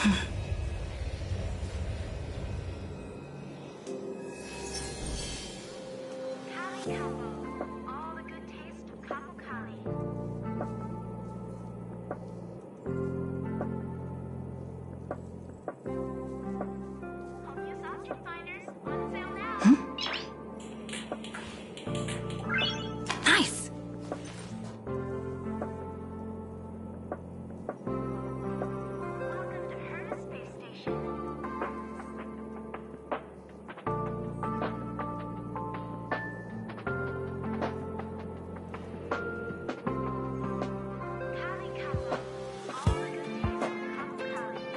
All the good taste of Capo Cali. Home use object finders on sale now. Nice! Welcome to Hermes Space Station. Cali Capo. All the good taste of Capo Cali.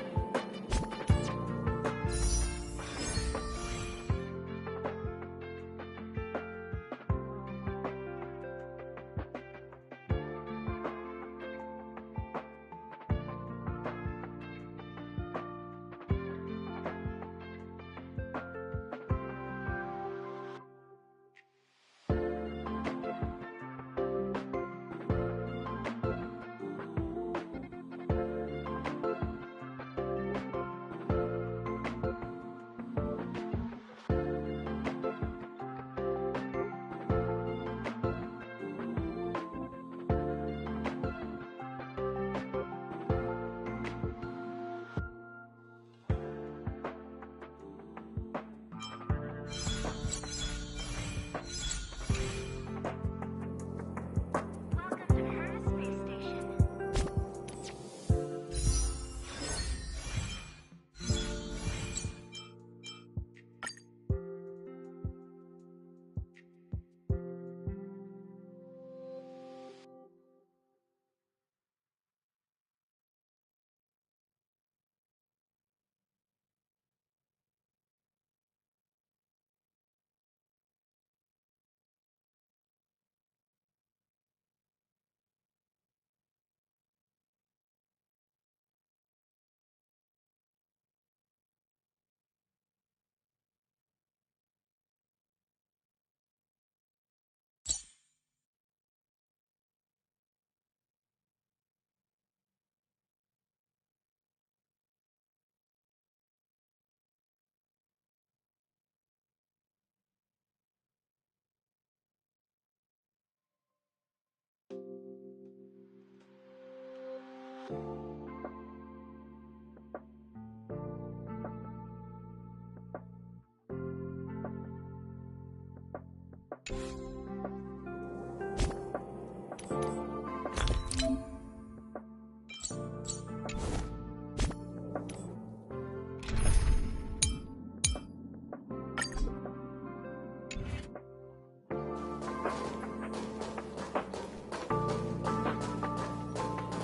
Welcome to Hermes Space Station.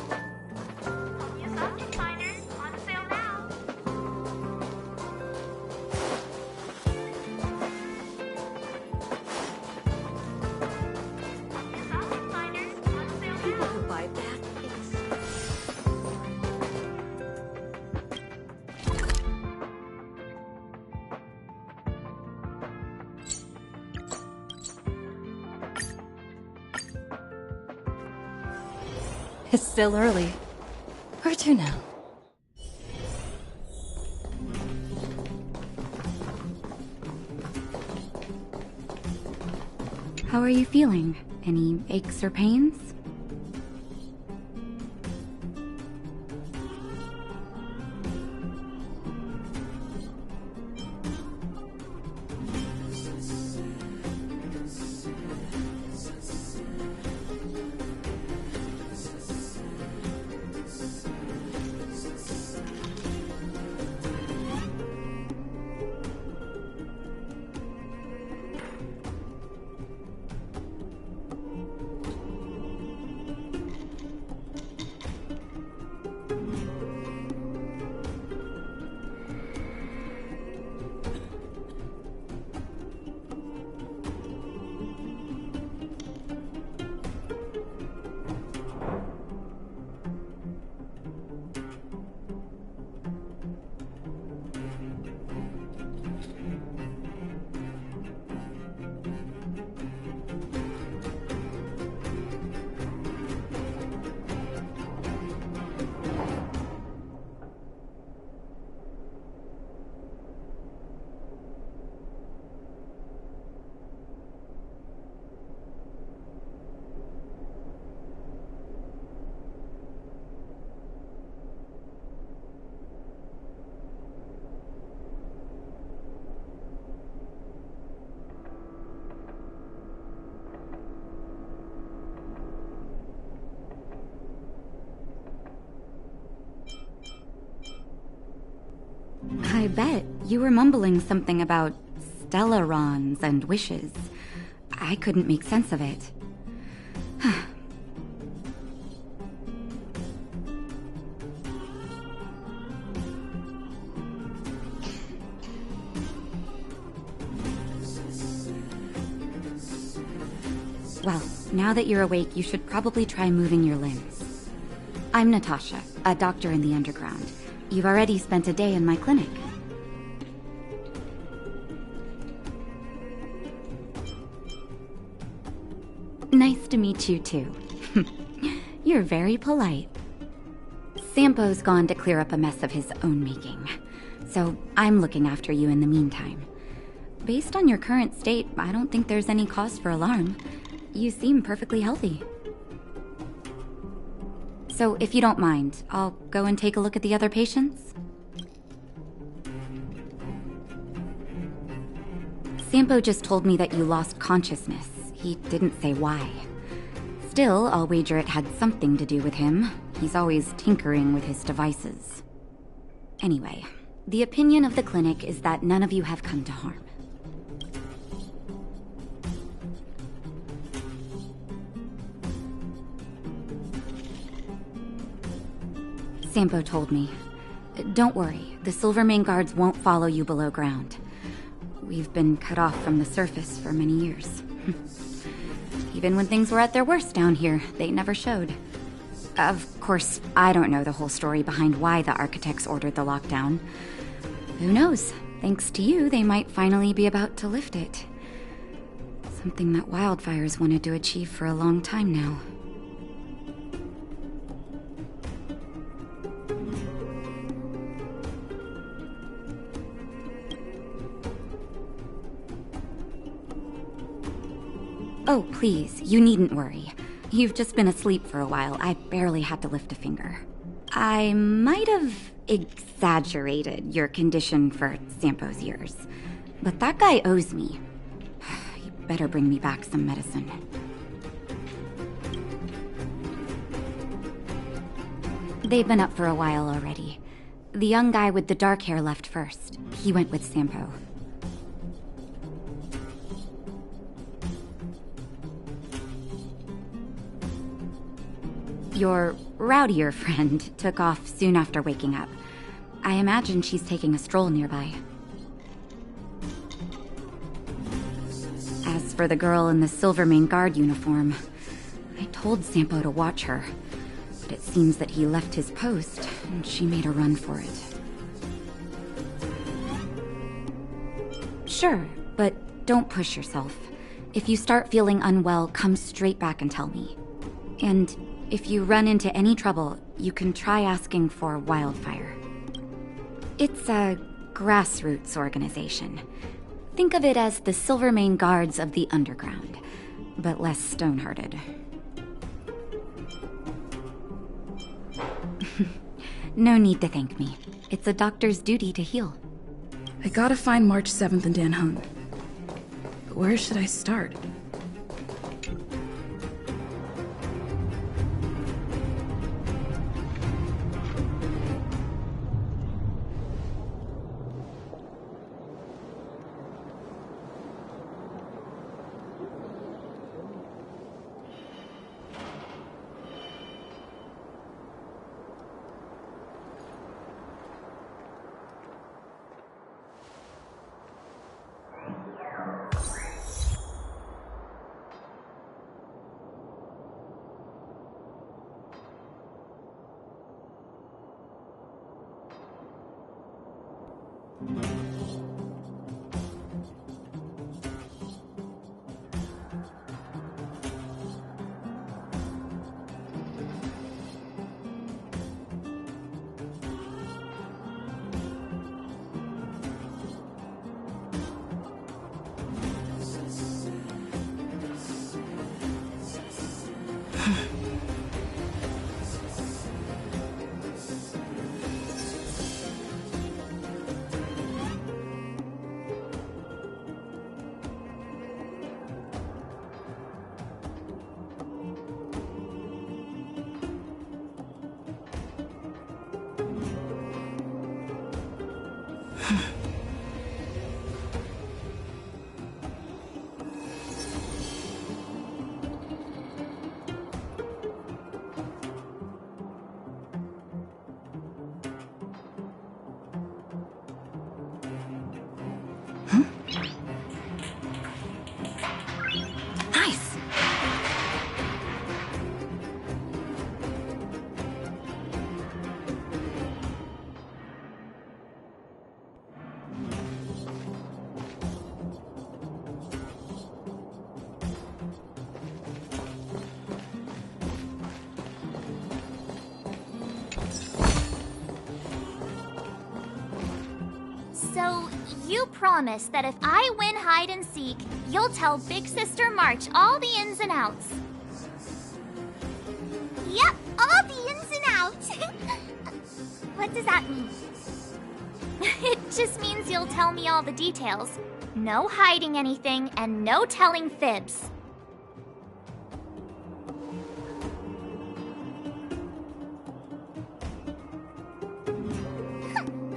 Home use object finders on sale now. Home use object finders on sale People now. who buy bad things. It's still early. Where to now? How are you feeling? Any aches or pains? I bet you were mumbling something about stellarons and wishes. I couldn't make sense of it. Well, now that you're awake, you should probably try moving your limbs. I'm Natasha, a doctor in the underground. You've already spent a day in my clinic. Nice to meet you, too. You're very polite. Sampo's gone to clear up a mess of his own making, so I'm looking after you in the meantime. Based on your current state, I don't think there's any cause for alarm. You seem perfectly healthy. So if you don't mind, I'll go and take a look at the other patients. Sampo just told me that you lost consciousness. He didn't say why. Still, I'll wager it had something to do with him. He's always tinkering with his devices. Anyway, the opinion of the clinic is that none of you have come to harm. Sampo told me. Don't worry, the Silvermane guards won't follow you below ground. We've been cut off from the surface for many years. Even when things were at their worst down here, they never showed. Of course, I don't know the whole story behind why the architects ordered the lockdown. Who knows? Thanks to you, they might finally be about to lift it. Something that wildfires wanted to achieve for a long time now. Oh, please, you needn't worry. You've just been asleep for a while. I barely had to lift a finger. I might have exaggerated your condition for Sampo's years, but that guy owes me. You better bring me back some medicine. They've been up for a while already. The young guy with the dark hair left first. He went with Sampo. Your rowdier friend took off soon after waking up. I imagine she's taking a stroll nearby. As for the girl in the Silvermane guard uniform, I told Sampo to watch her, but it seems that he left his post and she made a run for it. Sure, but don't push yourself. If you start feeling unwell, come straight back and tell me. And if you run into any trouble, you can try asking for Wildfire. It's a grassroots organization. Think of it as the Silvermane Guards of the Underground, but less stone-hearted. No need to thank me. It's a doctor's duty to heal. I gotta find March 7th and Dan Honk. Where should I start? So, you promise that if I win hide and seek, you'll tell Big Sister March all the ins and outs. Yep, all the ins and outs. What does that mean? It just means you'll tell me all the details. No hiding anything and no telling fibs.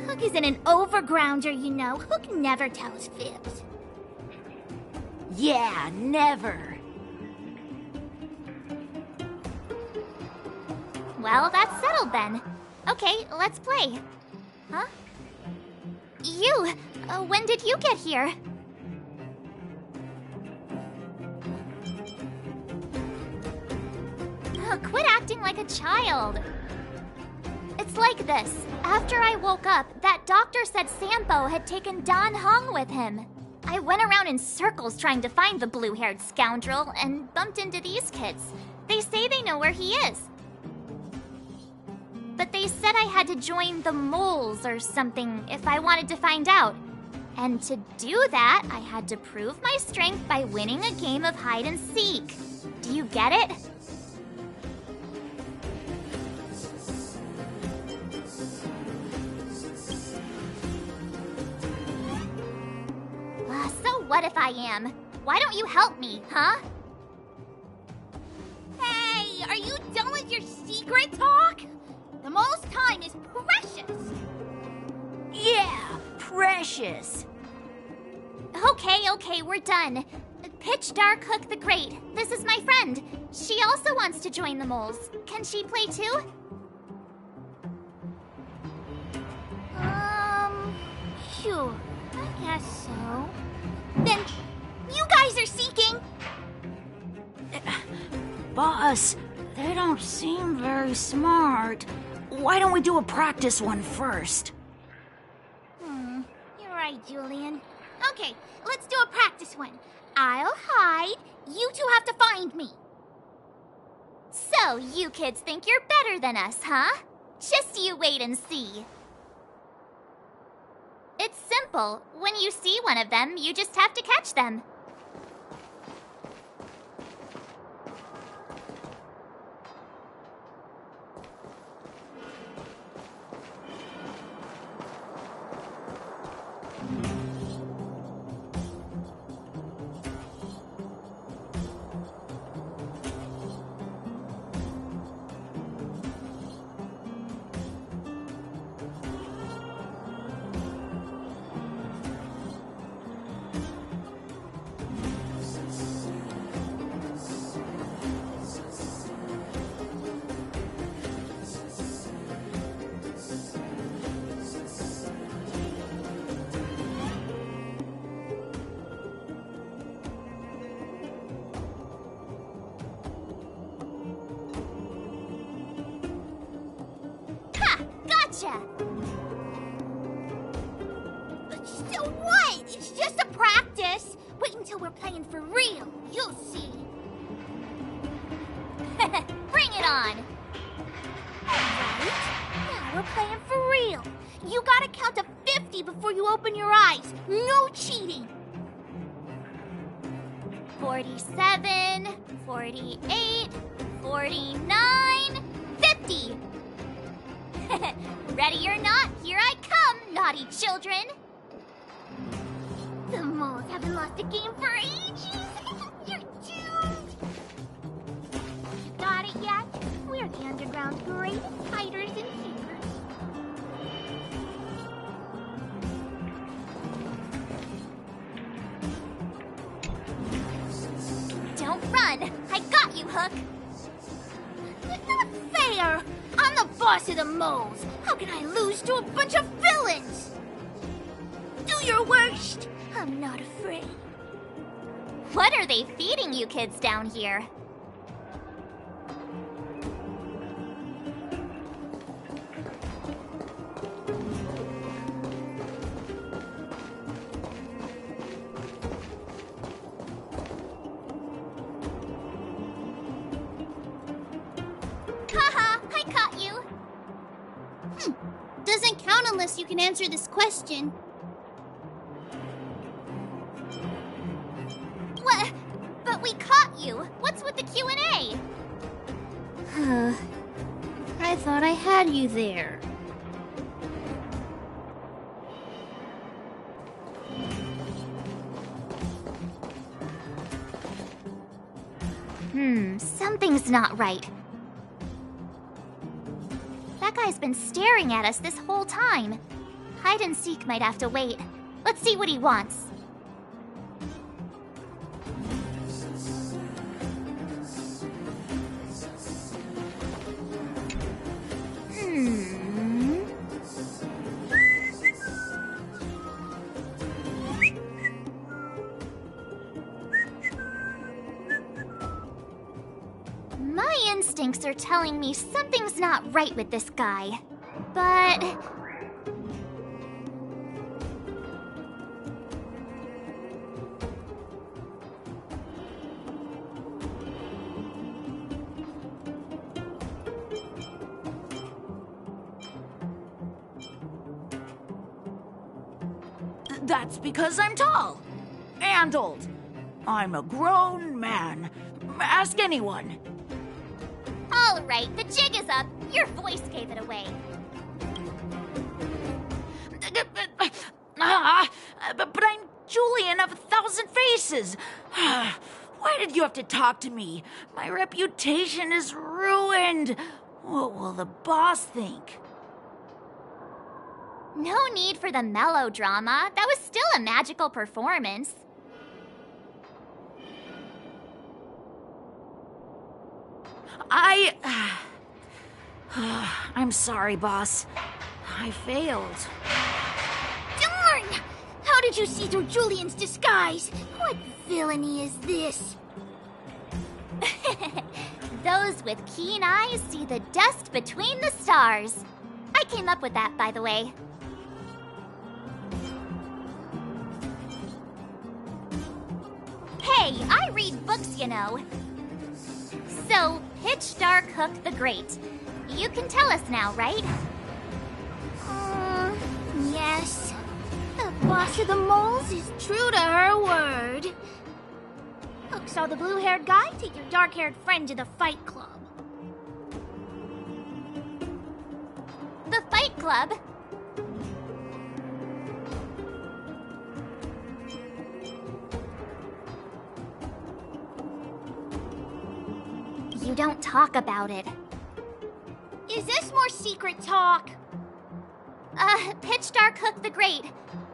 Hook isn't an overgrounder, you know. Hook never tells fibs. Yeah, never. Well, that's settled then. Okay, let's play. Huh? You! When did you get here? Quit acting like a child. It's like this. After I woke up, that doctor said Sampo had taken Don Hong with him. I went around in circles trying to find the blue-haired scoundrel and bumped into these kids. They say they know where he is. But they said I had to join the moles or something if I wanted to find out. And to do that, I had to prove my strength by winning a game of hide and seek. Do you get it? So what if I am? Why don't you help me, huh? Hey, are you done with your secret talk? The most time is precious. Yeah, precious. Okay, we're done. Pitch Dark Hook the Great. This is my friend. She also wants to join the moles. Can she play too? Sure. I guess so. Then, you guys are seeking. Boss, they don't seem very smart. Why don't we do a practice one first? You're right, Julian. Okay, let's do a practice one. I'll hide. You two have to find me. So, you kids think you're better than us, huh? Just you wait and see. It's simple. When you see one of them, you just have to catch them. Gotcha! So what? It's just a practice. Wait until we're playing for real. You'll see. Bring it on. Alright. Now we're playing for real. You gotta count to 50 before you open your eyes. No cheating. 47, 48, 49, 50. Ready or not, here I come, naughty children! The moles haven't lost a game for ages! You're doomed! You got it yet? We're the underground's greatest hiders and seekers. Don't run! I got you, Hook! It's not fair! I'm the boss of the moles! How can I lose to a bunch of villains? Do your worst! I'm not afraid. What are they feeding you kids down here? Haha, I caught you. Doesn't count unless you can answer this question. But we caught you! What's with the Q&A? I thought I had you there. Something's not right. That guy's been staring at us this whole time. Hide and seek might have to wait. Let's see what he wants. My instincts are telling me something's not right with this guy. But... That's because I'm tall. And old. I'm a grown man. Ask anyone. all right, the jig is up. Your voice gave it away. But I'm Julian of 1,000 Faces. Why did you have to talk to me? My reputation is ruined. What will the boss think? No need for the melodrama. That was still a magical performance. I'm sorry, boss. I failed. Darn! How did you see through Julian's disguise? What villainy is this? Those with keen eyes see the dust between the stars. I came up with that, by the way. Hey, I read books, you know. So, Pitch Dark Hook the Great. You can tell us now, right? Yes. The boss of the moles is true to her word. Hook saw the blue-haired guy take your dark-haired friend to the fight club. The fight club? You don't talk about it. Is this more secret talk? Pitch Dark Hook the Great.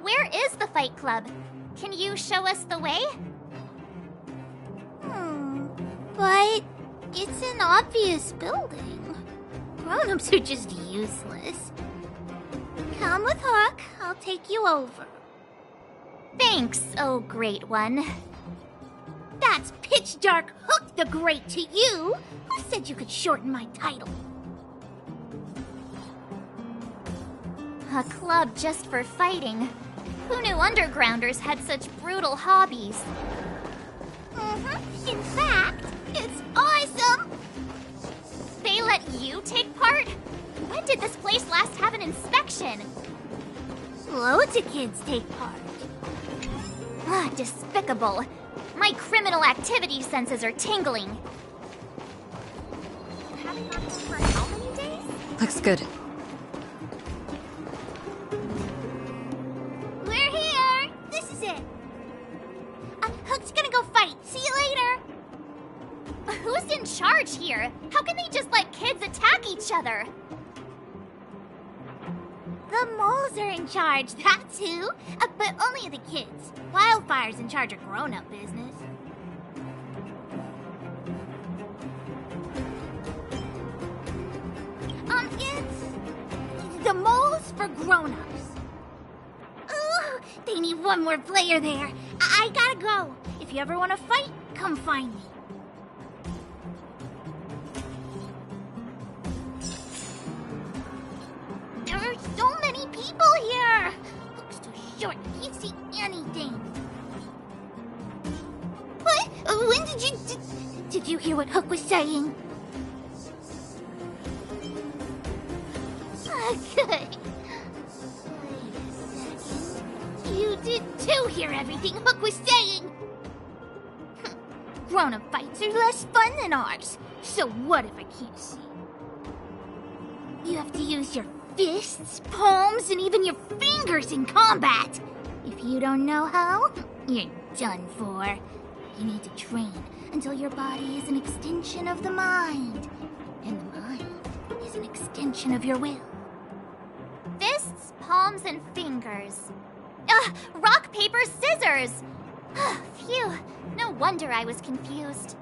Where is the fight club? Can you show us the way? But it's an obvious building. Grown-ups are just useless. Come with Hook. I'll take you over. Thanks, oh great one. That's Pitch Dark Hook the Great to you. Who said you could shorten my title? A club just for fighting. Who knew undergrounders had such brutal hobbies? In fact, it's awesome! They let you take part? When did this place last have an inspection? Loads of kids take part. Despicable. My criminal activity senses are tingling. Haven't done this for how many days? Looks good. We're here! This is it. Hook's gonna go fight. See you later. Who's in charge here? How can they just let kids attack each other? The moles are in charge, that's who. But only the kids. Wildfire's in charge of grown-up business. It's the moles for grown-ups. Ooh, they need one more player there. I gotta go. If you ever want to fight, come find me. There are so many people here. Looks too short. Can't see anything. What? When did you... Did you hear what Hook was saying? Good. Wait a second. You did too hear everything Hook was saying. grown-up fights are less fun than ours. So what if I can't see? You have to use your fists, palms, and even your fingers in combat. If you don't know how, you're done for. You need to train until your body is an extension of the mind. And the mind is an extension of your will. Fists, palms, and fingers. Rock, paper, scissors! Phew, no wonder I was confused.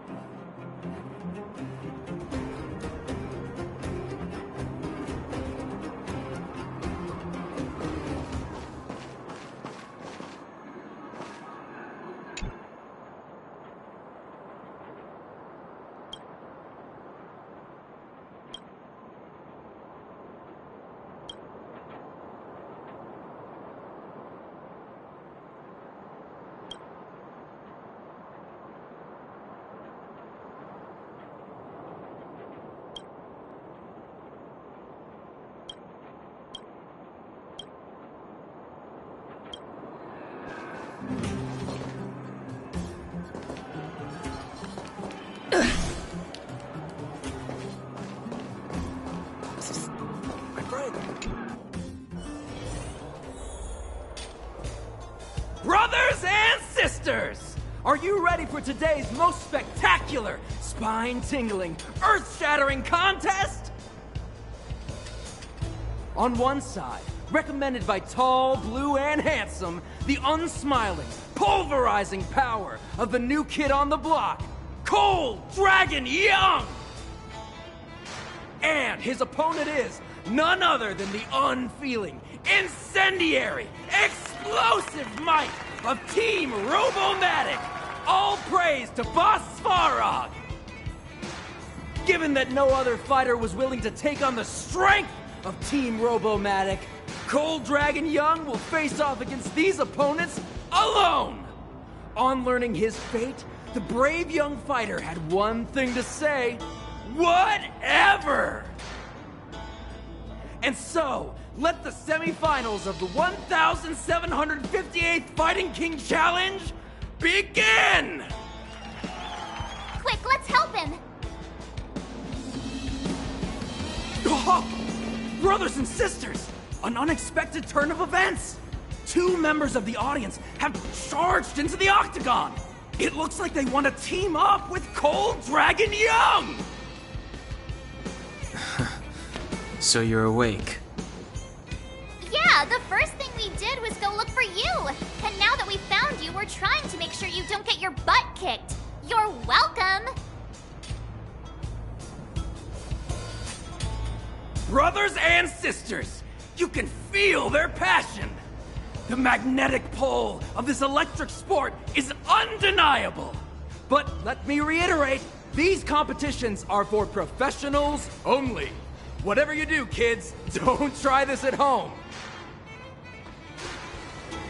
Brothers and sisters! Are you ready for today's most spectacular, spine-tingling, earth-shattering contest? On one side, recommended by tall, blue, and handsome, the unsmiling, pulverizing power of the new kid on the block, Cold Dragon Young! And his opponent is none other than the unfeeling, incendiary, explosive might of Team Robomatic! All praise to Boss Svarog! Given that no other fighter was willing to take on the strength of Team Robomatic, Cold Dragon Young will face off against these opponents alone! On learning his fate, the brave young fighter had one thing to say: whatever! And so, let the semifinals of the 1758th Fighting King Challenge begin! Quick, let's help him! Oh, brothers and sisters, an unexpected turn of events! Two members of the audience have charged into the octagon! It looks like they want to team up with Cold Dragon Young! So you're awake. Yeah, the first thing we did was go look for you. And now that we found you, we're trying to make sure you don't get your butt kicked. You're welcome! Brothers and sisters, you can feel their passion! The magnetic pull of this electric sport is undeniable! But let me reiterate, these competitions are for professionals only. Whatever you do, kids, don't try this at home.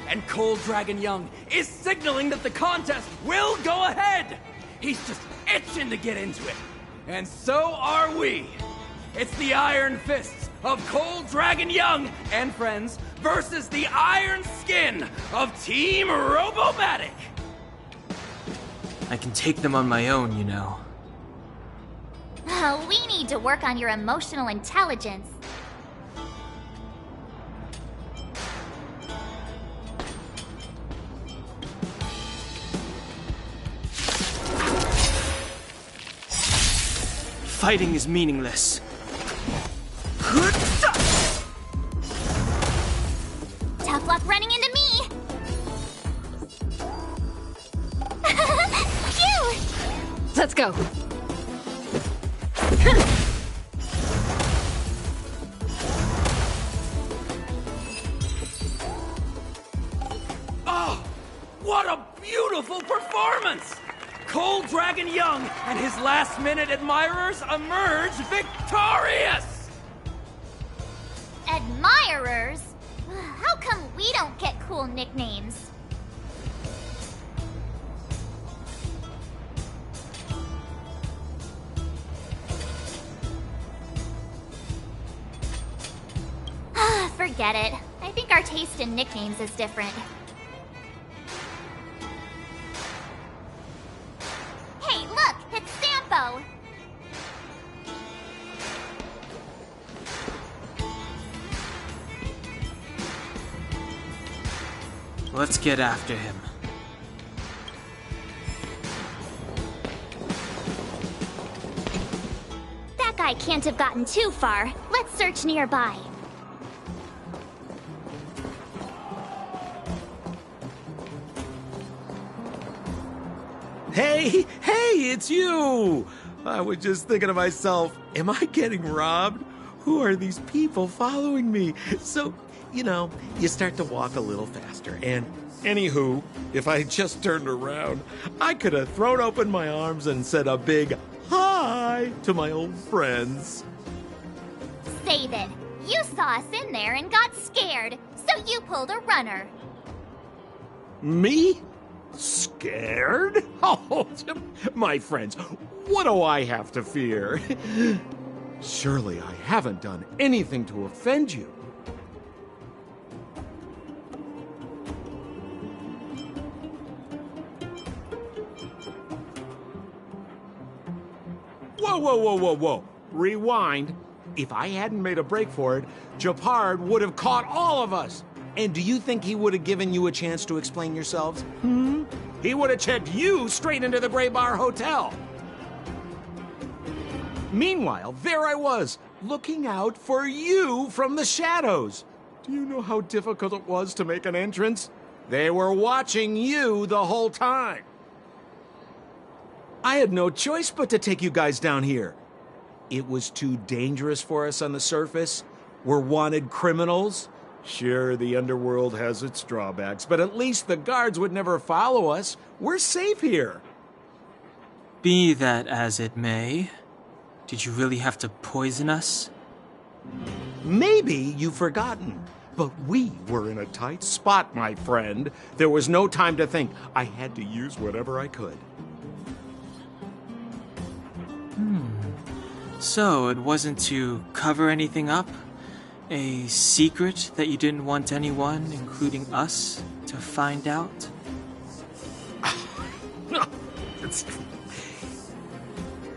And Cold Dragon Young is signaling that the contest will go ahead! He's just itching to get into it. And so are we! It's the Iron Fists of Cold Dragon Young and friends versus the Iron Skin of Team Robomatic! I can take them on my own, you know. We need to work on your emotional intelligence. Fighting is meaningless. Tough luck running into me! Phew! Let's go. Oh, what a beautiful performance! Cold Dragon Young and his last-minute admirers emerge victorious! Admirers? How come we don't get cool nicknames? Forget it. I think our taste in nicknames is different. Hey, Let's get after him. That guy can't have gotten too far. Let's search nearby. Hey, it's you! I was just thinking to myself, am I getting robbed? Who are these people following me? So, you start to walk a little faster. And anywho, if I just turned around, I could have thrown open my arms and said a big hi to my old friends. Save it. You saw us in there and got scared, so you pulled a runner. Me? Scared? Oh, my friends, what do I have to fear? Surely I haven't done anything to offend you. Whoa. Rewind. If I hadn't made a break for it, Japard would have caught all of us. And do you think he would have given you a chance to explain yourselves? He would have checked you straight into the Gray Bar Hotel. Meanwhile, there I was, looking out for you from the shadows. Do you know how difficult it was to make an entrance? They were watching you the whole time. I had no choice but to take you guys down here. It was too dangerous for us on the surface. We're wanted criminals. Sure, the underworld has its drawbacks, but at least the guards would never follow us. We're safe here. Be that as it may, did you really have to poison us? Maybe you've forgotten, but we were in a tight spot, my friend. There was no time to think. I had to use whatever I could. So, it wasn't to cover anything up? A secret that you didn't want anyone, including us, to find out?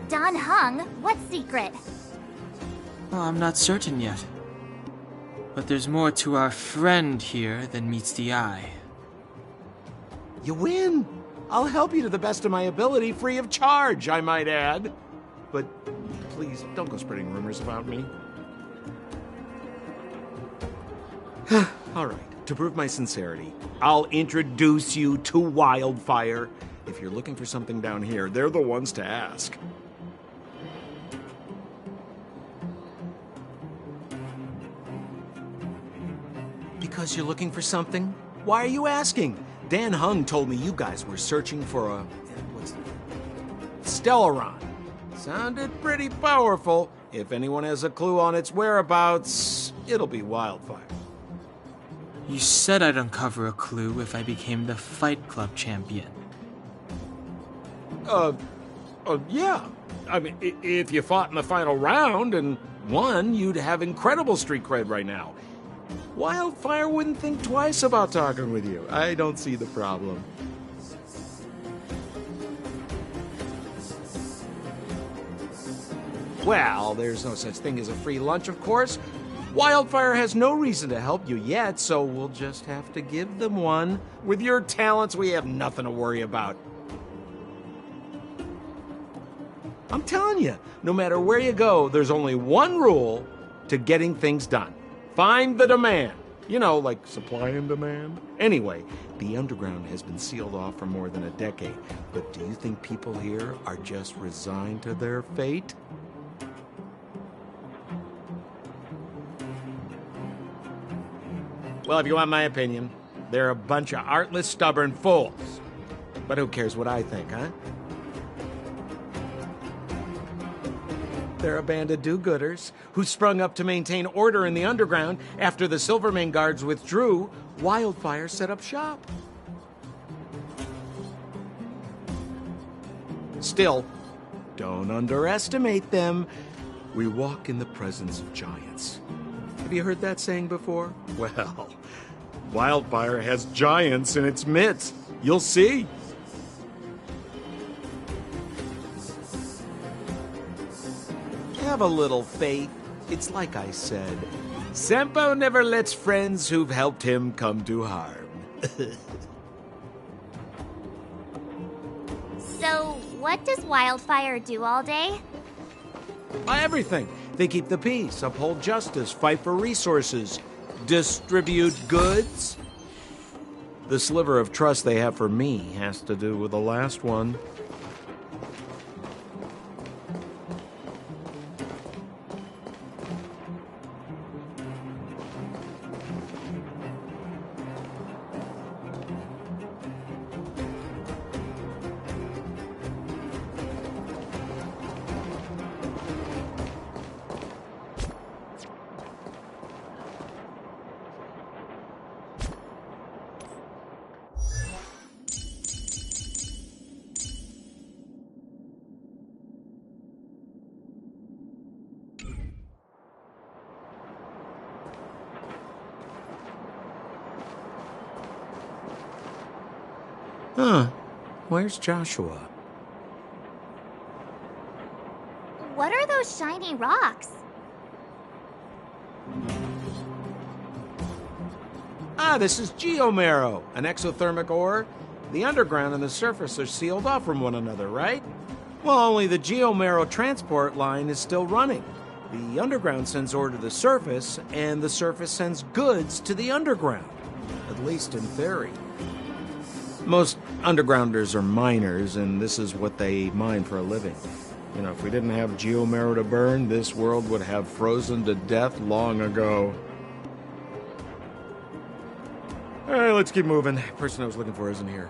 Don Hung, what secret? Well, I'm not certain yet. But there's more to our friend here than meets the eye. You win. I'll help you to the best of my ability, free of charge, I might add. But please, don't go spreading rumors about me. All right, to prove my sincerity, I'll introduce you to Wildfire. If you're looking for something down here, they're the ones to ask. Because you're looking for something? Why are you asking? Dan Hung told me you guys were searching for a... what's it? Stellaron. Sounded pretty powerful. If anyone has a clue on its whereabouts, it'll be Wildfire. You said I'd uncover a clue if I became the Fight Club champion. Yeah. I mean, if you fought in the final round and won, you'd have incredible street cred right now. Wildfire wouldn't think twice about talking with you. I don't see the problem. Well, there's no such thing as a free lunch, of course. Wildfire has no reason to help you yet, so we'll just have to give them one. With your talents, we have nothing to worry about. I'm telling you, no matter where you go, there's only one rule to getting things done. Find the demand. You know, like supply and demand. Anyway, the underground has been sealed off for more than a decade. But do you think people here are just resigned to their fate? Well, if you want my opinion, they're a bunch of artless, stubborn fools. But who cares what I think, huh? They're a band of do-gooders who sprung up to maintain order in the underground. After the Silvermane guards withdrew, Wildfire set up shop. Still, don't underestimate them. We walk in the presence of giants. Have you heard that saying before? Well, Wildfire has giants in its midst. You'll see. Have a little faith. It's like I said. Senpo never lets friends who've helped him come to harm. So, what does Wildfire do all day? Everything. They keep the peace, uphold justice, fight for resources, distribute goods. The sliver of trust they have for me has to do with the last one. Huh. Where's Joshua? What are those shiny rocks? This is geomarrow, an exothermic ore. The underground and the surface are sealed off from one another, right? Well, only the geomarrow transport line is still running. The underground sends ore to the surface, and the surface sends goods to the underground. At least in theory. Most undergrounders are miners, and this is what they mine for a living. You know, if we didn't have geomarrow to burn, this world would have frozen to death long ago. All right, let's keep moving. The person I was looking for isn't here.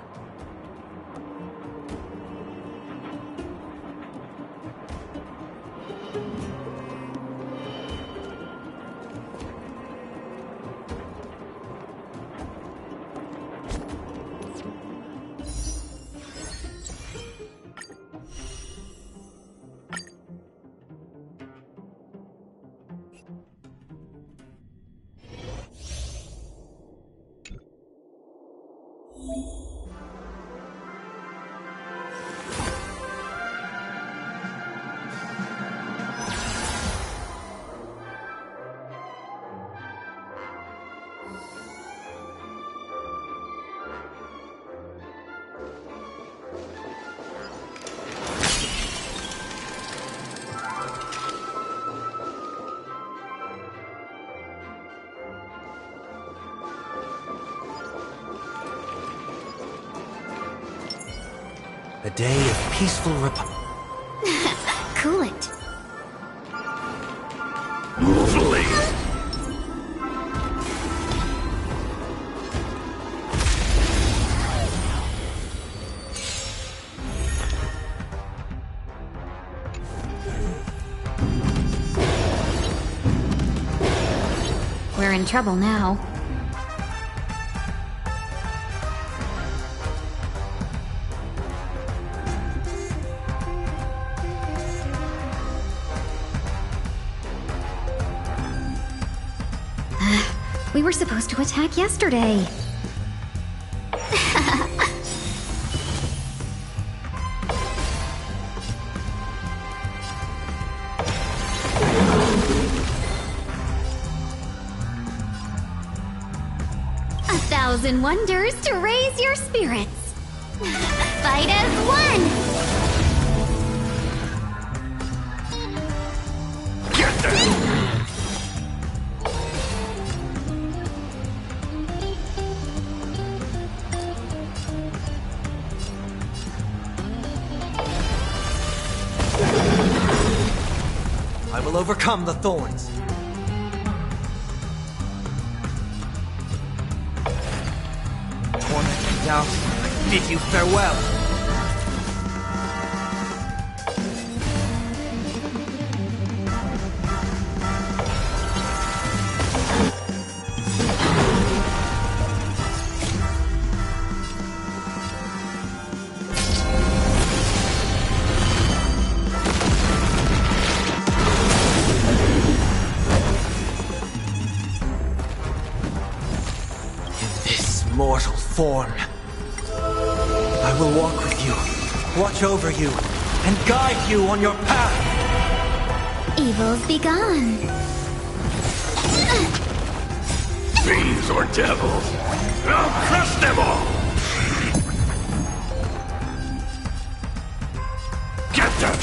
A day of peaceful Cool it. Lovely. We're in trouble now. We were supposed to attack yesterday. A thousand wonders to raise your spirits. Fight as one! Get them! I will overcome the thorns. Torment and doubt, I bid you farewell. Mortal form. I will walk with you, watch over you, and guide you on your path. Evils be gone. fiends or devils. I'll crush them all! Get that!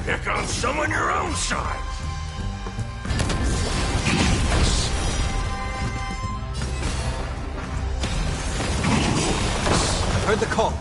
Pick on someone your own size! Heard the call.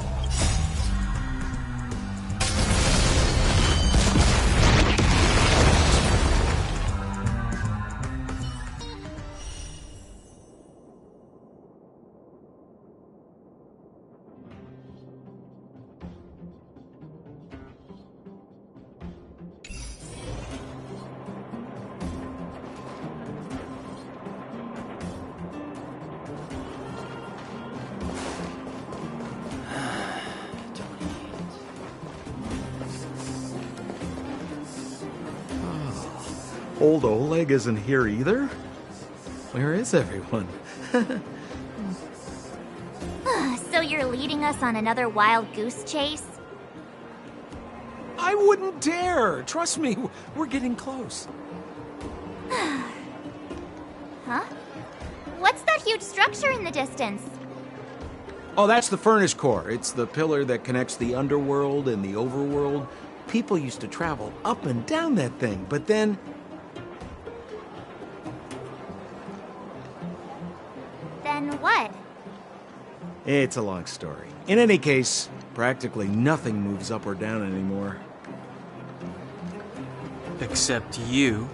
Old Oleg isn't here either? Where is everyone? So you're leading us on another wild goose chase? I wouldn't dare. Trust me, we're getting close. Huh? What's that huge structure in the distance? Oh, that's the furnace core. It's the pillar that connects the underworld and the overworld. People used to travel up and down that thing, but then... Then what? It's a long story. In any case, practically nothing moves up or down anymore. Except you.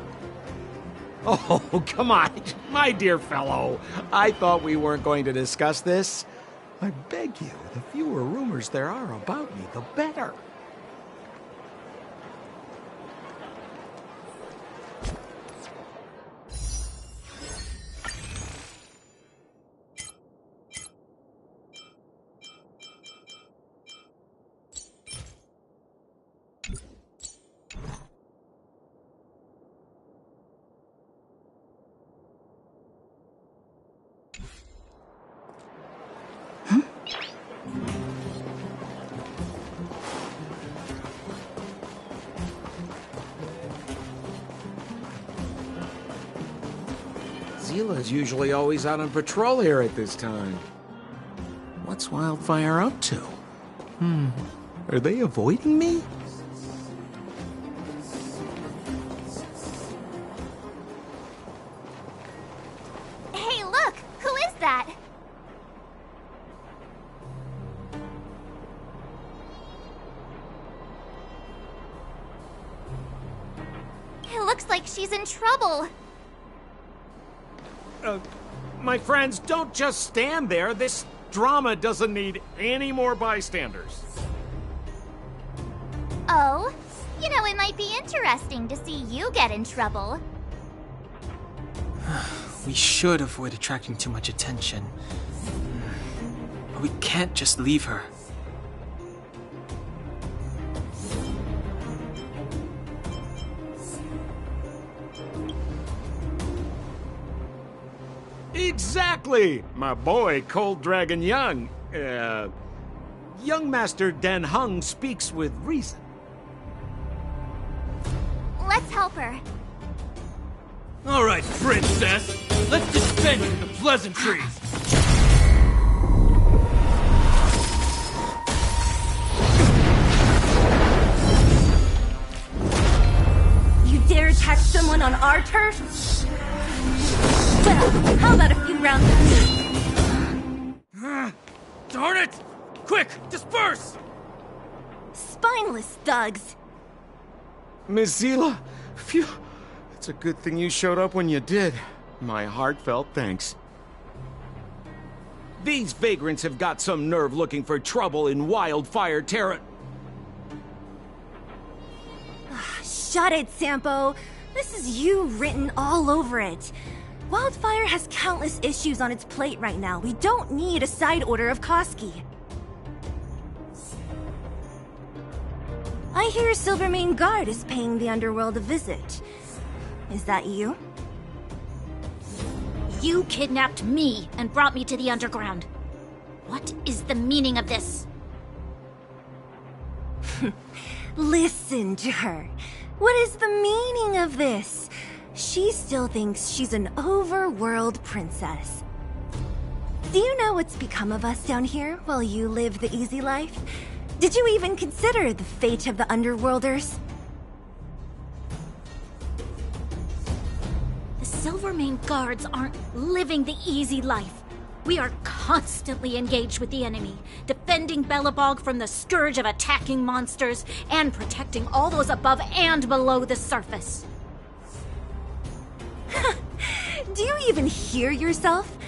Oh, come on, my dear fellow. I thought we weren't going to discuss this. I beg you, the fewer rumors there are about me, the better. Zila's usually always out on patrol here at this time. What's Wildfire up to? Are they avoiding me? Hey, look! Who is that? It looks like she's in trouble. My friends, don't just stand there. This drama doesn't need any more bystanders. Oh? You know, it might be interesting to see you get in trouble. We should avoid attracting too much attention. But we can't just leave her. Exactly! My boy, Cold Dragon Young. Young Master Dan Hung speaks with reason. Let's help her. All right, princess. Let's dispense with the pleasantries. You dare attack someone on our turf? Well, how about a few rounds of me? Darn it! Quick, disperse! Spineless thugs! Miss Zila, phew. It's a good thing you showed up when you did. My heartfelt thanks. These vagrants have got some nerve looking for trouble in Wildfire Terra. Shut it, Sampo. This is you written all over it. Wildfire has countless issues on its plate right now. We don't need a side order of Koski. I hear Silvermane Guard is paying the underworld a visit. Is that you? You kidnapped me and brought me to the underground. What is the meaning of this? Listen to her. What is the meaning of this? She still thinks she's an overworld princess. Do you know what's become of us down here while you live the easy life? Did you even consider the fate of the Underworlders? The Silvermane guards aren't living the easy life. We are constantly engaged with the enemy, defending Belobog from the scourge of attacking monsters and protecting all those above and below the surface. Do you even hear yourself?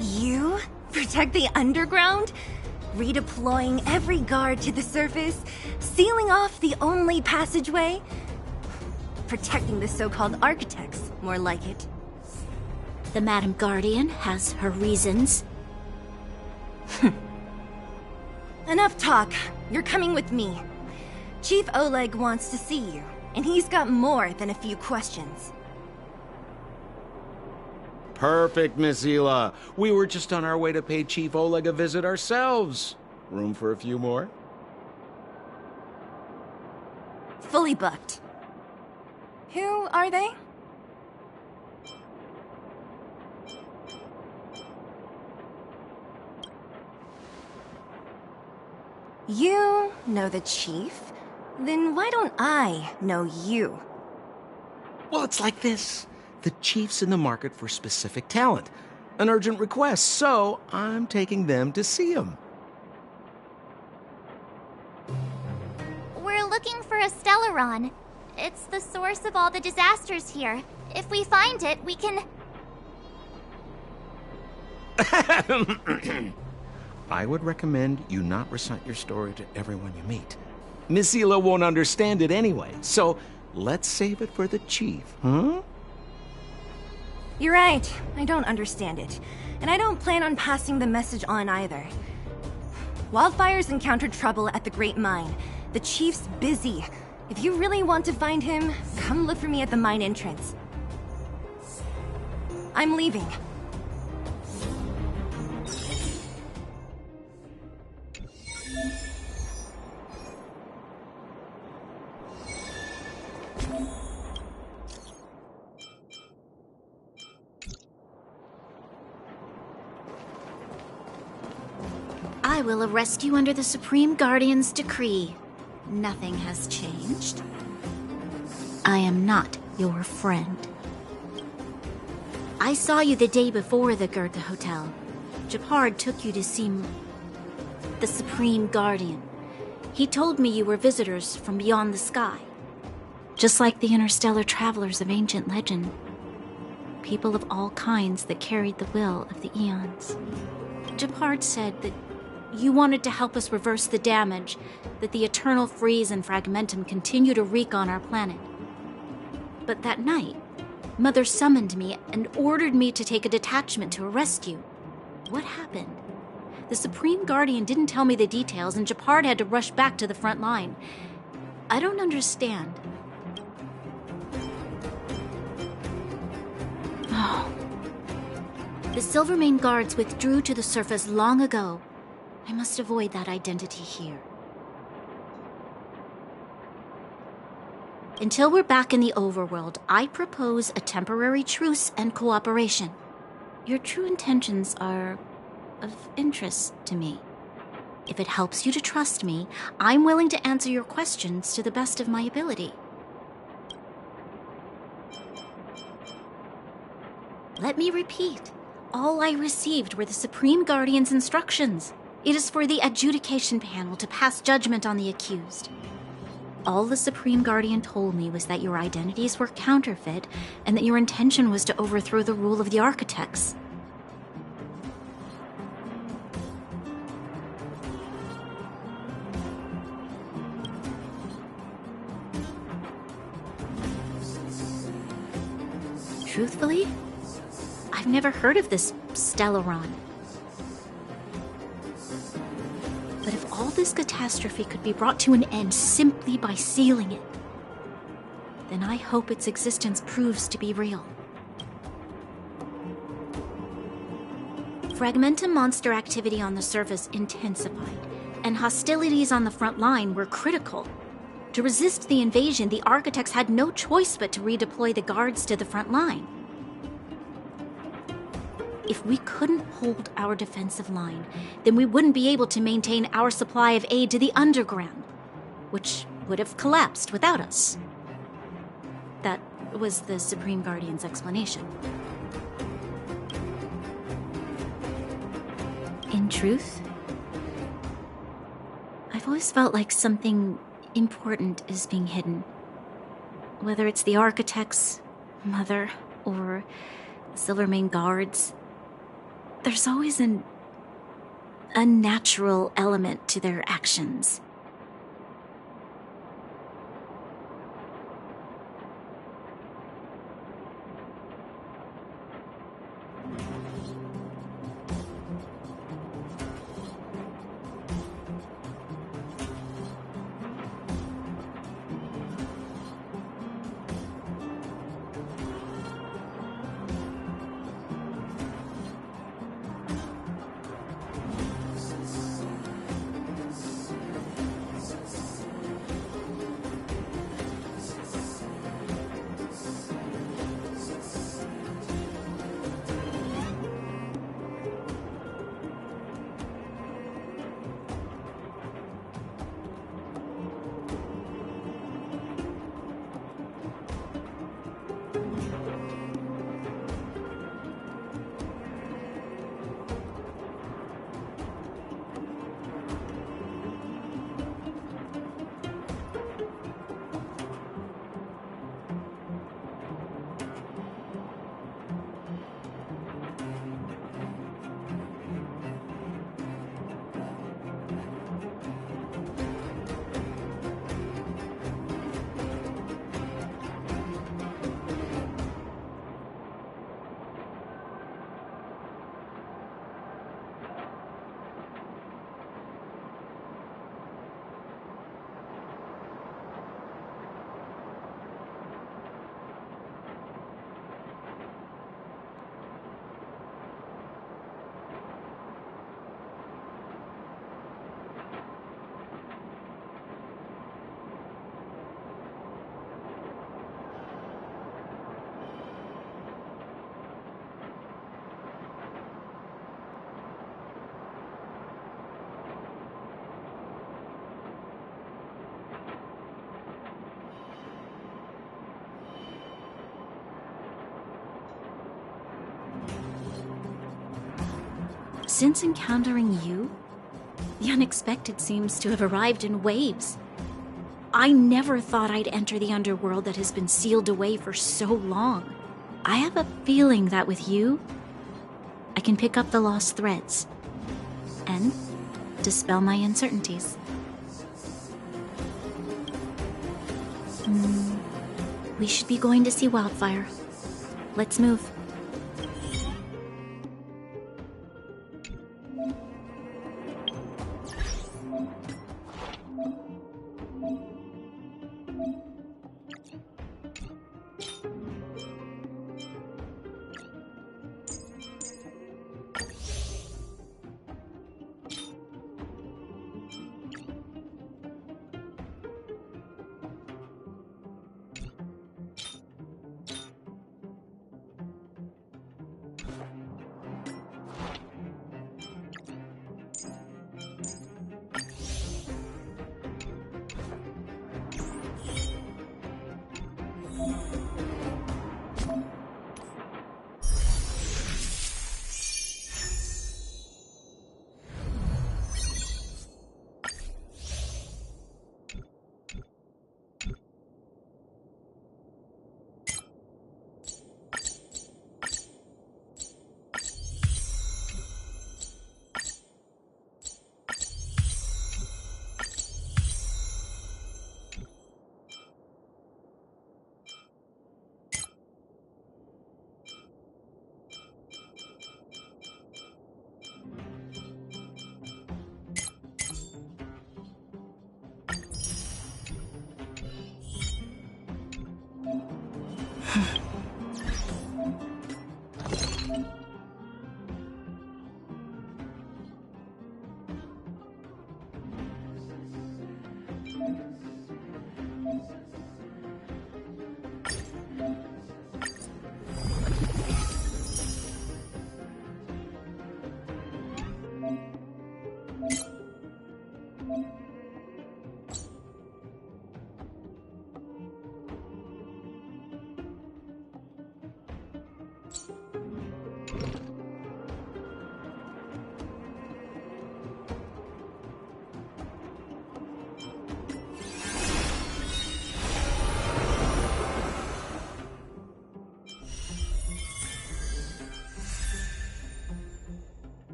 You protect the underground? Redeploying every guard to the surface? Sealing off the only passageway? Protecting the so-called architects, more like it. The Madam Guardian has her reasons. Enough talk. You're coming with me. Chief Oleg wants to see you, and he's got more than a few questions. Perfect, Miss Hila. We were just on our way to pay Chief Oleg a visit ourselves. Room for a few more? Fully booked. Who are they? You know the chief? Then why don't I know you? Well, it's like this. The chief's in the market for specific talent. An urgent request, so I'm taking them to see him. We're looking for a Stellaron. It's the source of all the disasters here. If we find it, we can... I would recommend you not recite your story to everyone you meet. Miss Hila won't understand it anyway, so let's save it for the chief, huh? You're right. I don't understand it. And I don't plan on passing the message on either. Wildfire's encountered trouble at the Great Mine. The chief's busy. If you really want to find him, come look for me at the mine entrance. I'm leaving. I will arrest you under the Supreme Guardian's decree. Nothing has changed. I am not your friend. I saw you the day before the Goethe Hotel. Japard took you to see the Supreme Guardian. He told me you were visitors from beyond the sky. Just like the interstellar travelers of ancient legend. People of all kinds that carried the will of the eons. Japard said that you wanted to help us reverse the damage that the eternal freeze and fragmentum continue to wreak on our planet. But that night, Mother summoned me and ordered me to take a detachment to arrest you. What happened? The Supreme Guardian didn't tell me the details, and Japard had to rush back to the front line. I don't understand. Oh. The Silvermane guards withdrew to the surface long ago. I must avoid that identity here. Until we're back in the overworld, I propose a temporary truce and cooperation. Your true intentions are of interest to me. If it helps you to trust me, I'm willing to answer your questions to the best of my ability. Let me repeat. All I received were the Supreme Guardian's instructions. It is for the adjudication panel to pass judgment on the accused. All the Supreme Guardian told me was that your identities were counterfeit and that your intention was to overthrow the rule of the architects. Truthfully, I've never heard of this Stellaron. But if all this catastrophe could be brought to an end simply by sealing it, then I hope its existence proves to be real. Fragmentum monster activity on the surface intensified, and hostilities on the front line were critical. To resist the invasion, the architects had no choice but to redeploy the guards to the front line. If we couldn't hold our defensive line, then we wouldn't be able to maintain our supply of aid to the underground, which would have collapsed without us. That was the Supreme Guardian's explanation. In truth, I've always felt like something important is being hidden. Whether it's the architects, Mother, or the Silvermane guards, there's always an unnatural element to their actions. Since encountering you, the unexpected seems to have arrived in waves. I never thought I'd enter the underworld that has been sealed away for so long. I have a feeling that with you, I can pick up the lost threads and dispel my uncertainties. We should be going to see Wildfire. Let's move.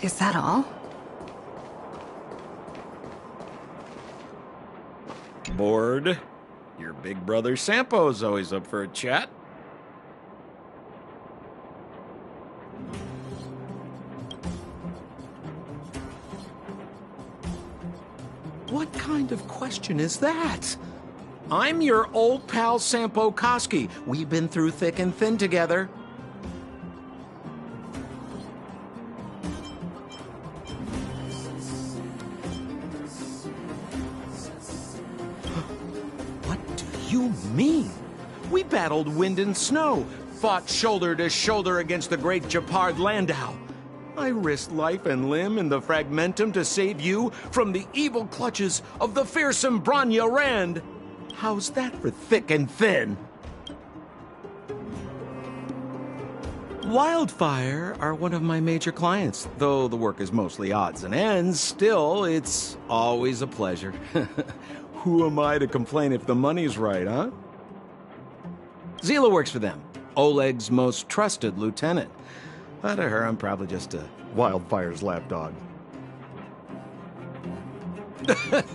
Is that all? Bored? Your big brother Sampo's always up for a chat. What kind of question is that? I'm your old pal Sampo Koski. We've been through thick and thin together. What do you mean? We battled wind and snow, fought shoulder to shoulder against the great Japard Landau. I risked life and limb in the Fragmentum to save you from the evil clutches of the fearsome Branya Rand. How's that for thick and thin? Wildfire are one of my major clients. Though the work is mostly odds and ends, still, it's always a pleasure. Who am I to complain if the money's right, huh? Zila works for them, Oleg's most trusted lieutenant. Out of her, I'm probably just a Wildfire's lapdog.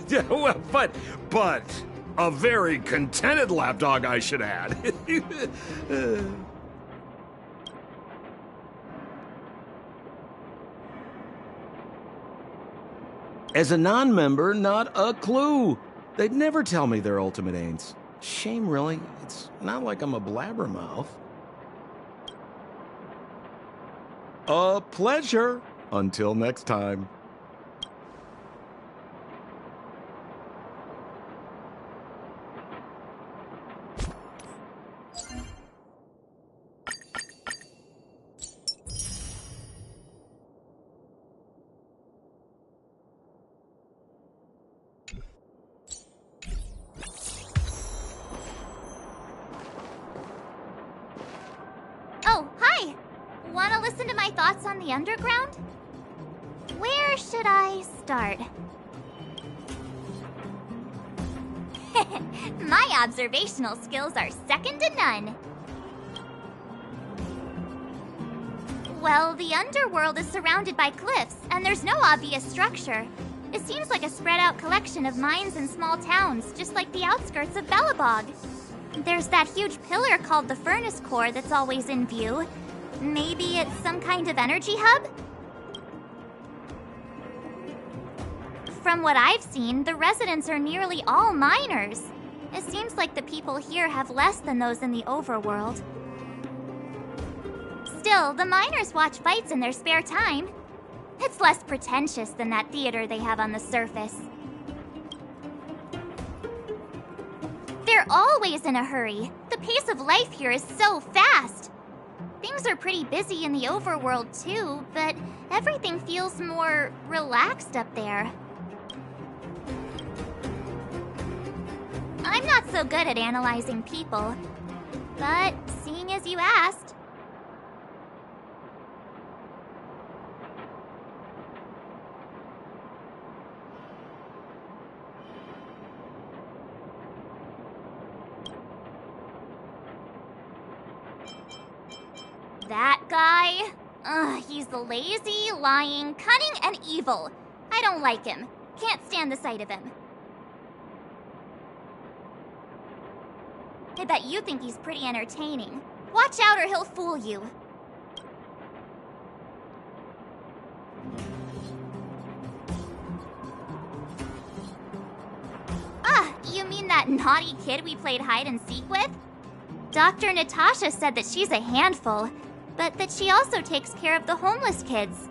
Yeah, well, but a very contented lapdog, I should add. As a non-member, not a clue. They'd never tell me their ultimate aims. Shame, really. It's not like I'm a blabbermouth. A pleasure. Until next time. Oh, hi! Wanna listen to my thoughts on the underground? Where should I start? My observational skills are second to none. Well, the underworld is surrounded by cliffs, and there's no obvious structure. It seems like a spread-out collection of mines and small towns, just like the outskirts of Belobog. There's that huge pillar called the Furnace Core that's always in view. Maybe it's some kind of energy hub? From what I've seen, the residents are nearly all miners. It seems like the people here have less than those in the overworld. Still, the miners watch fights in their spare time. It's less pretentious than that theater they have on the surface. They're always in a hurry. The pace of life here is so fast. Things are pretty busy in the overworld too, but everything feels more relaxed up there. I'm not so good at analyzing people, but seeing as you asked. That guy? Ugh, he's lazy, lying, cunning, and evil. I don't like him. Can't stand the sight of him. I bet you think he's pretty entertaining. Watch out or he'll fool you. Ah, you mean that naughty kid we played hide and seek with? Dr. Natasha said that she's a handful, but that she also takes care of the homeless kids.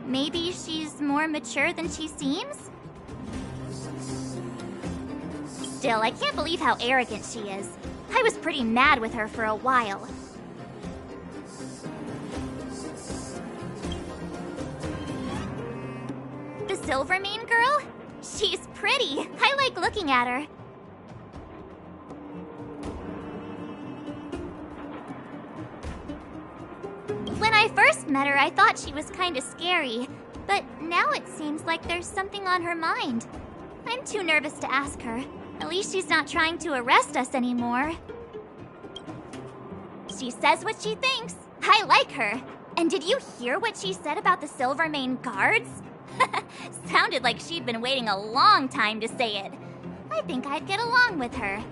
Maybe she's more mature than she seems? Still, I can't believe how arrogant she is. I was pretty mad with her for a while. The Silvermane girl? She's pretty. I like looking at her. When I first met her, I thought she was kinda scary, but now it seems like there's something on her mind. I'm too nervous to ask her. At least she's not trying to arrest us anymore. She says what she thinks. I like her. And did you hear what she said about the Silvermane guards? Sounded like she'd been waiting a long time to say it. I think I'd get along with her.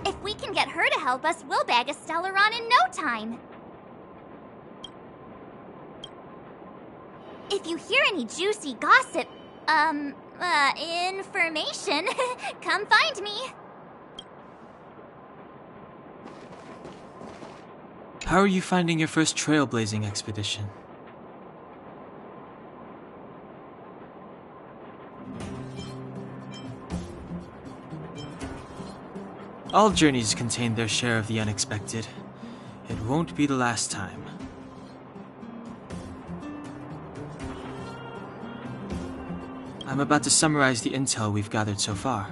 If we can get her to help us, we'll bag a Stellaron in no time. If you hear any juicy gossip, information, come find me. How are you finding your first trailblazing expedition? All journeys contain their share of the unexpected. It won't be the last time. I'm about to summarize the intel we've gathered so far.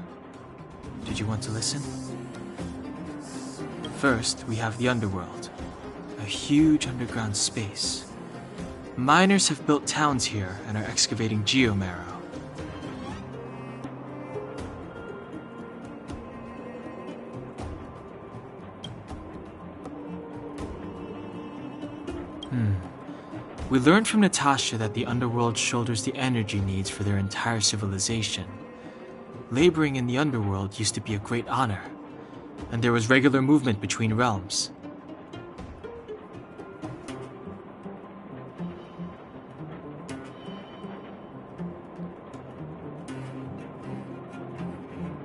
Did you want to listen? First, we have the underworld. A huge underground space. Miners have built towns here and are excavating geomarrow. We learned from Natasha that the underworld shoulders the energy needs for their entire civilization. Laboring in the underworld used to be a great honor, and there was regular movement between realms.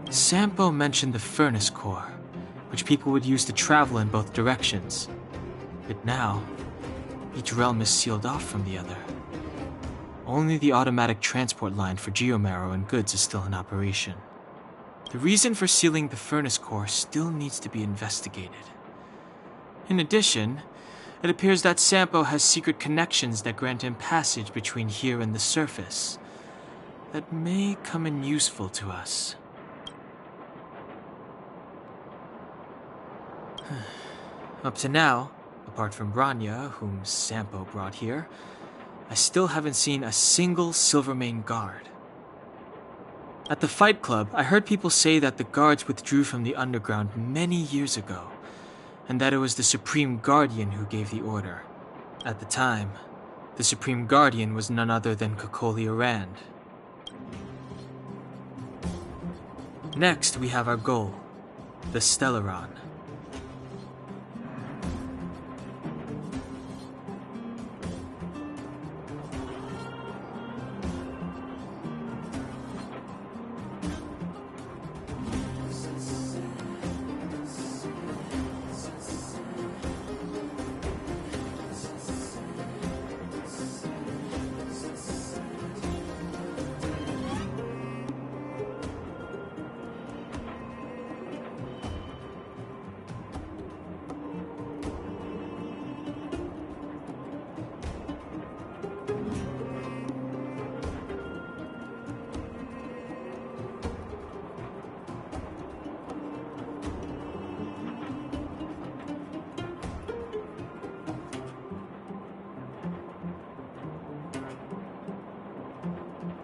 Sampo mentioned the furnace core, which people would use to travel in both directions. But now, each realm is sealed off from the other. Only the automatic transport line for geomarrow and goods is still in operation. The reason for sealing the furnace core still needs to be investigated. In addition, it appears that Sampo has secret connections that grant him passage between here and the surface that may come in useful to us. Up to now, apart from Branya, whom Sampo brought here, I still haven't seen a single Silvermane guard. At the Fight Club, I heard people say that the guards withdrew from the underground many years ago, and that it was the Supreme Guardian who gave the order. At the time, the Supreme Guardian was none other than Cocolia Rand. Next, we have our goal, the Stellaron.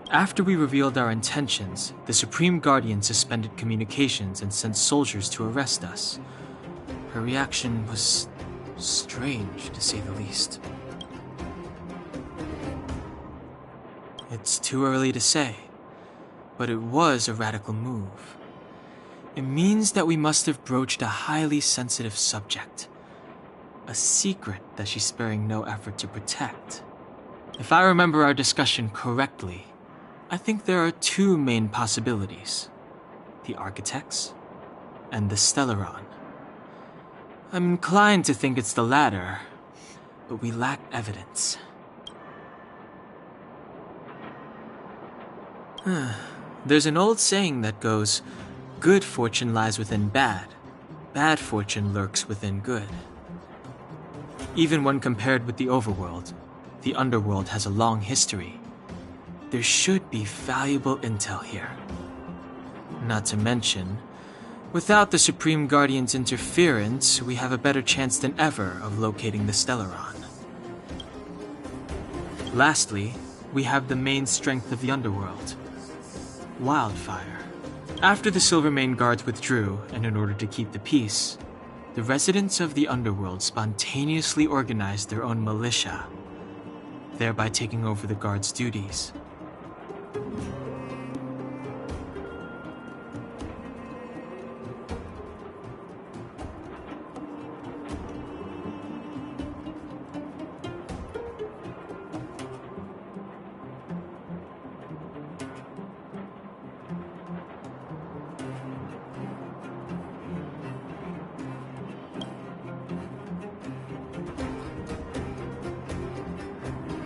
After we revealed our intentions, the Supreme Guardian suspended communications and sent soldiers to arrest us. Her reaction was strange, to say the least. It's too early to say, but it was a radical move. It means that we must have broached a highly sensitive subject, a secret that she's sparing no effort to protect. If I remember our discussion correctly, I think there are two main possibilities: the Architects and the Stellaron. I'm inclined to think it's the latter, but we lack evidence. There's an old saying that goes, good fortune lies within bad fortune lurks within good. Even when compared with the overworld, the underworld has a long history. There should be valuable intel here. Not to mention, without the Supreme Guardian's interference, we have a better chance than ever of locating the Stellaron. Lastly, we have the main strength of the underworld: wildfire. After the Silvermane guards withdrew, and in order to keep the peace, the residents of the underworld spontaneously organized their own militia, thereby taking over the guards' duties.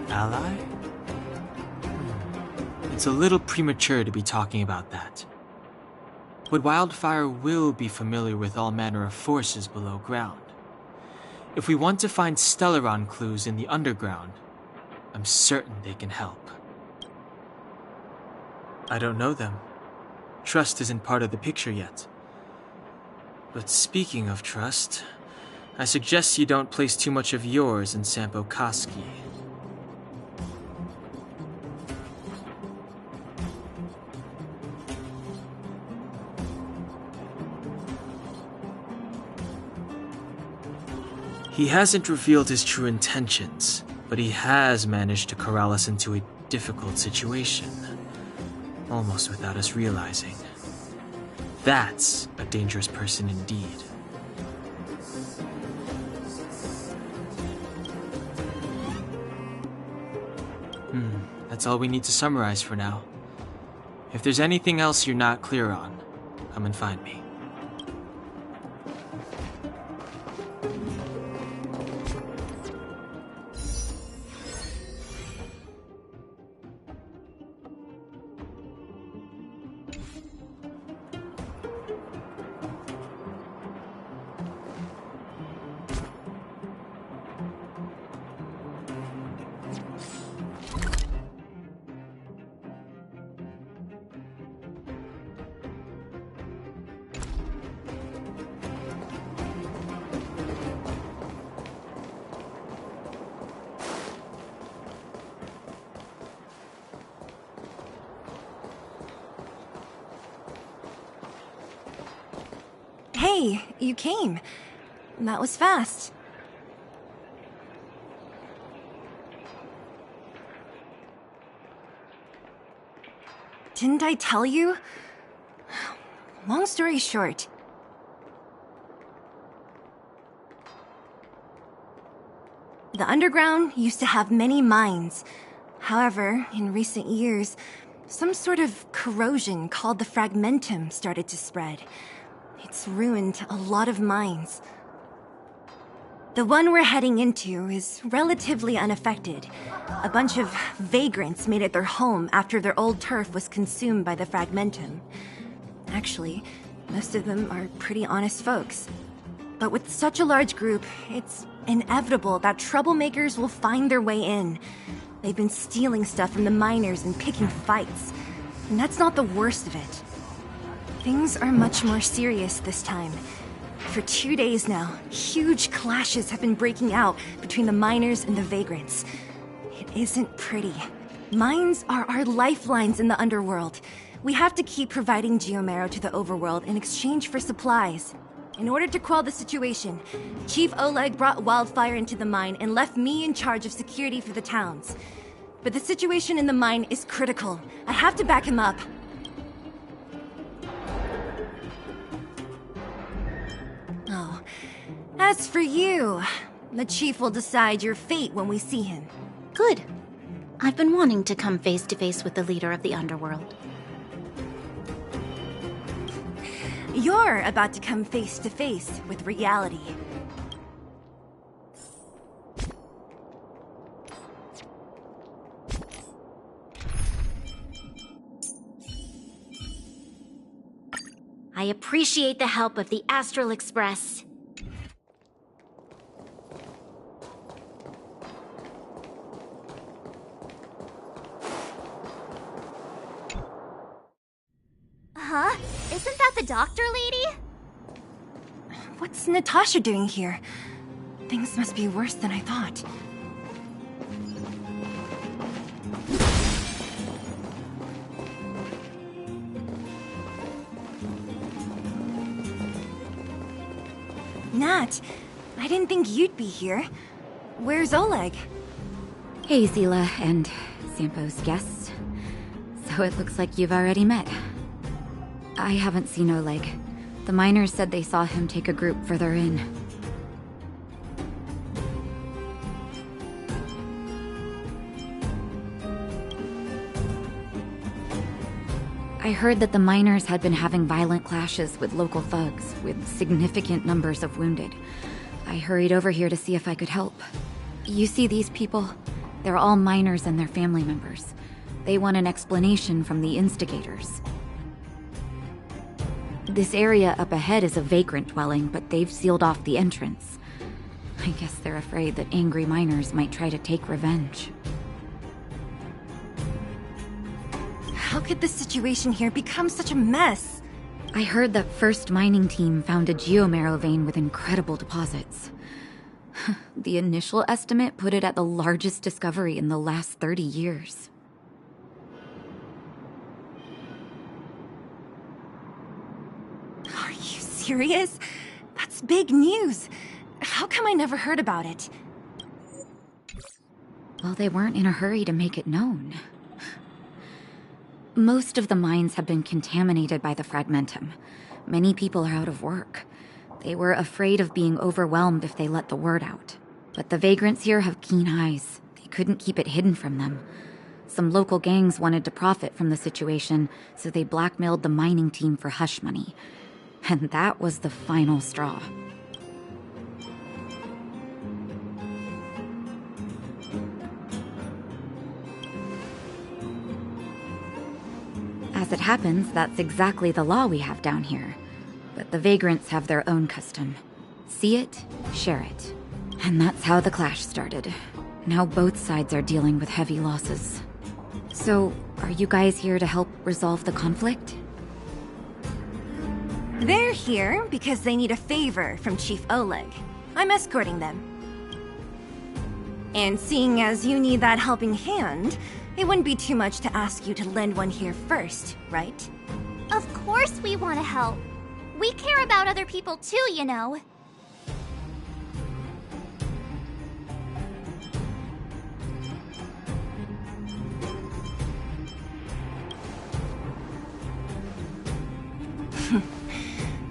Ally? It's a little premature to be talking about that. But Wildfire will be familiar with all manner of forces below ground. If we want to find Stellaron clues in the underground, I'm certain they can help. I don't know them. Trust isn't part of the picture yet. But speaking of trust, I suggest you don't place too much of yours in Sampo Koski. He hasn't revealed his true intentions, but he has managed to corral us into a difficult situation, almost without us realizing. That's a dangerous person indeed. That's all we need to summarize for now. If there's anything else you're not clear on, come and find me. Hey, you came. That was fast. Didn't I tell you? Long story short. The underground used to have many mines. However, in recent years, some sort of corrosion called the fragmentum started to spread. It's ruined a lot of mines. The one we're heading into is relatively unaffected. A bunch of vagrants made it their home after their old turf was consumed by the fragmentum. Actually, most of them are pretty honest folks. But with such a large group, it's inevitable that troublemakers will find their way in. They've been stealing stuff from the miners and picking fights. And that's not the worst of it. Things are much more serious this time. For 2 days now, huge clashes have been breaking out between the miners and the vagrants. It isn't pretty. Mines are our lifelines in the underworld. We have to keep providing geomarrow to the overworld in exchange for supplies. In order to quell the situation, Chief Oleg brought Wildfire into the mine and left me in charge of security for the towns. But the situation in the mine is critical. I have to back him up. Oh, as for you, the Chief will decide your fate when we see him. Good. I've been wanting to come face to face with the leader of the underworld. You're about to come face to face with reality. I appreciate the help of the Astral Express. Huh? Isn't that the doctor lady? What's Natasha doing here? Things must be worse than I thought. Nat, I didn't think you'd be here. Where's Oleg? Hey, Zila and Sampo's guests. So it looks like you've already met. I haven't seen Oleg. The miners said they saw him take a group further in. I heard that the miners had been having violent clashes with local thugs, with significant numbers of wounded. I hurried over here to see if I could help. You see these people? They're all miners and their family members. They want an explanation from the instigators. This area up ahead is a vagrant dwelling, but they've sealed off the entrance. I guess they're afraid that angry miners might try to take revenge. How could the situation here become such a mess? I heard that first mining team found a geomarrow vein with incredible deposits. The initial estimate put it at the largest discovery in the last 30 years. Are you serious? That's big news. How come I never heard about it? Well, they weren't in a hurry to make it known. Most of the mines have been contaminated by the fragmentum. Many people are out of work. They were afraid of being overwhelmed if they let the word out. But the vagrants here have keen eyes. They couldn't keep it hidden from them. Some local gangs wanted to profit from the situation, so they blackmailed the mining team for hush money. And that was the final straw. As it happens, that's exactly the law we have down here. But the vagrants have their own custom. See it, share it. And that's how the clash started. Now both sides are dealing with heavy losses. So, are you guys here to help resolve the conflict? They're here because they need a favor from Chief Oleg. I'm escorting them. And seeing as you need that helping hand, it wouldn't be too much to ask you to lend one here first, right? Of course we want to help. We care about other people too, you know.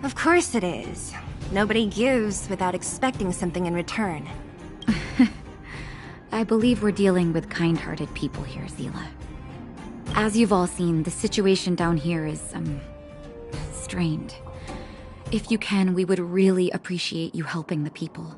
Of course it is. Nobody gives without expecting something in return. I believe we're dealing with kind-hearted people here, Zila. As you've all seen, the situation down here is, strained. If you can, we would really appreciate you helping the people.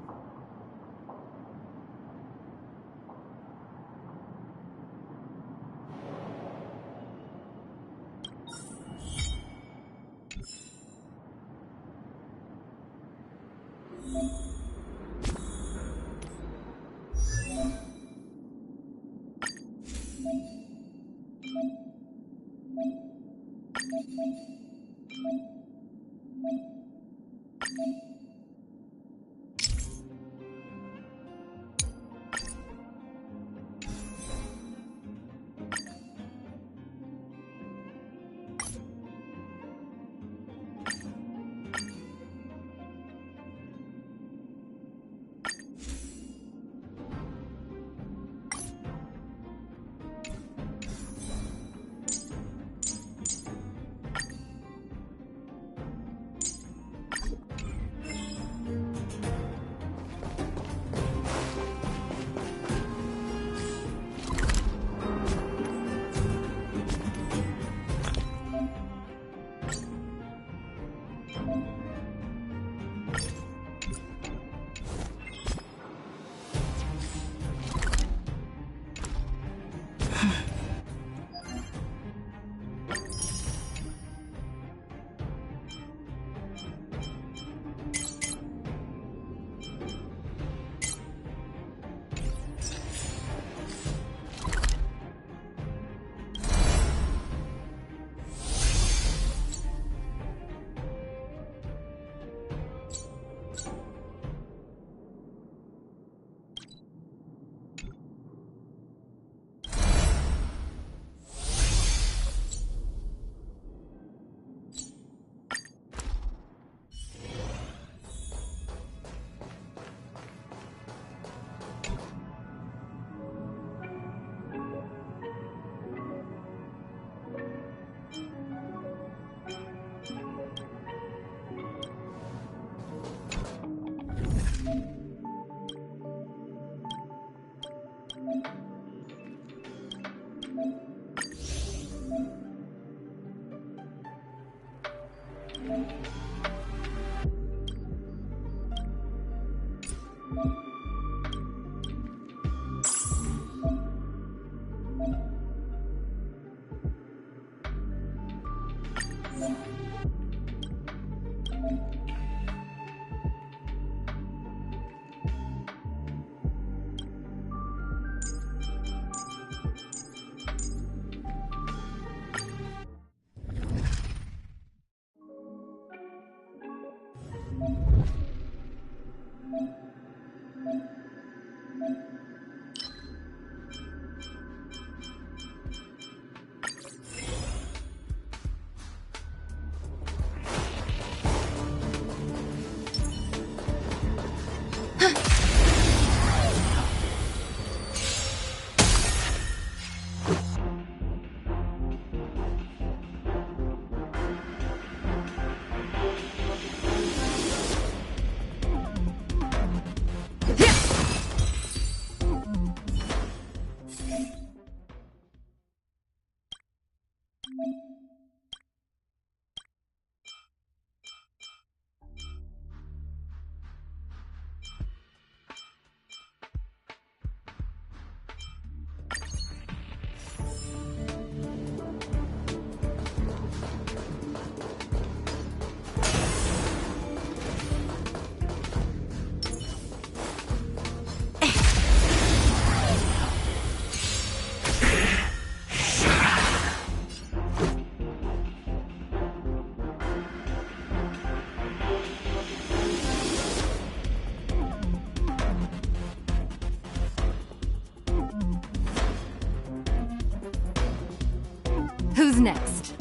Who's next?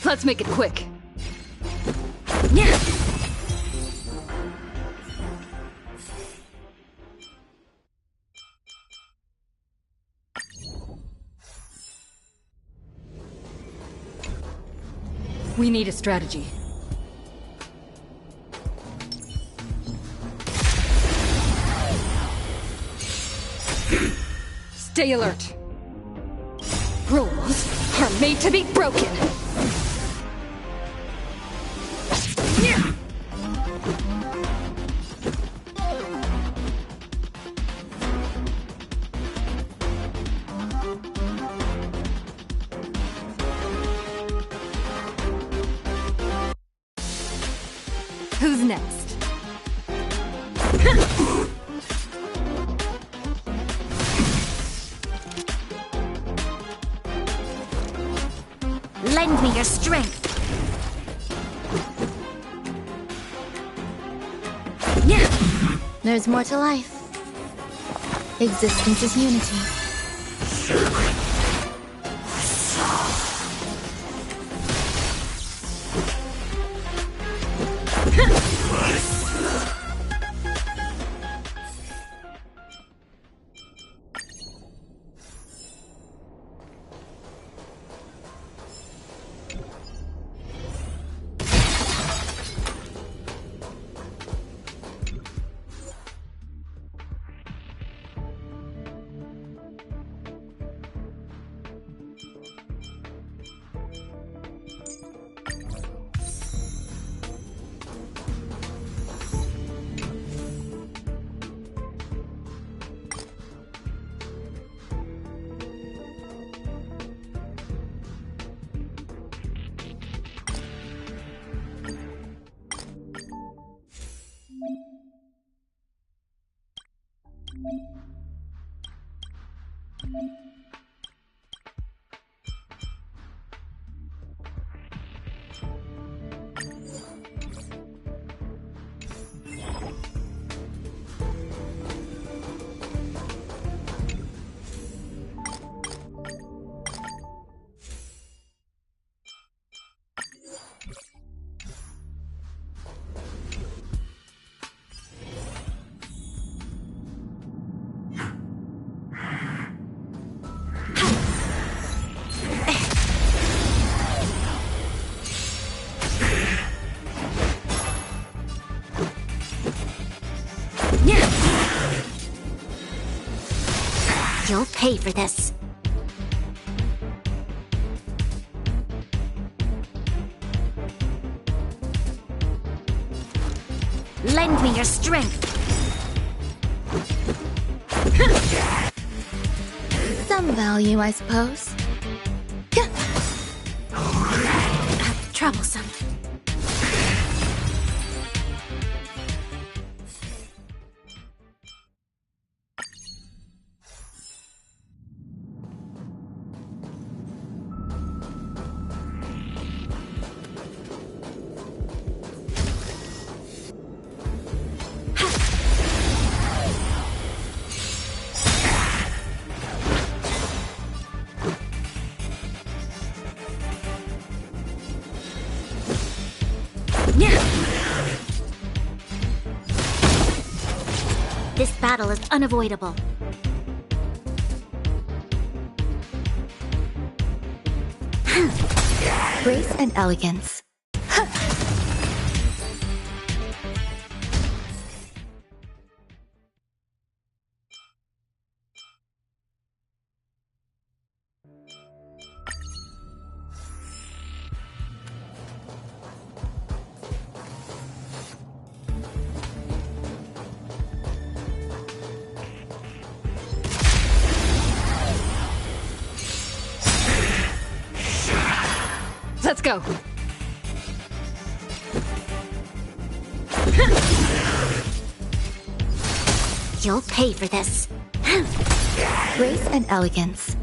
Let's make it quick. Yeah. We need a strategy. Stay alert. Rules are made to be broken. Who's next? Lend me your strength. Yeah. There's more to life. Existence is unity. You'll pay for this. Lend me your strength. Some value, I suppose. Troublesome. This battle is unavoidable. Grace and elegance. Let's go. You'll pay for this. Grace and elegance.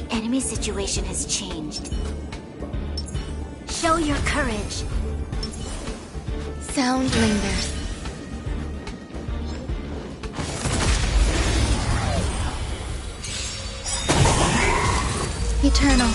Enemy situation has changed. Show your courage. Sound lingers. Eternal.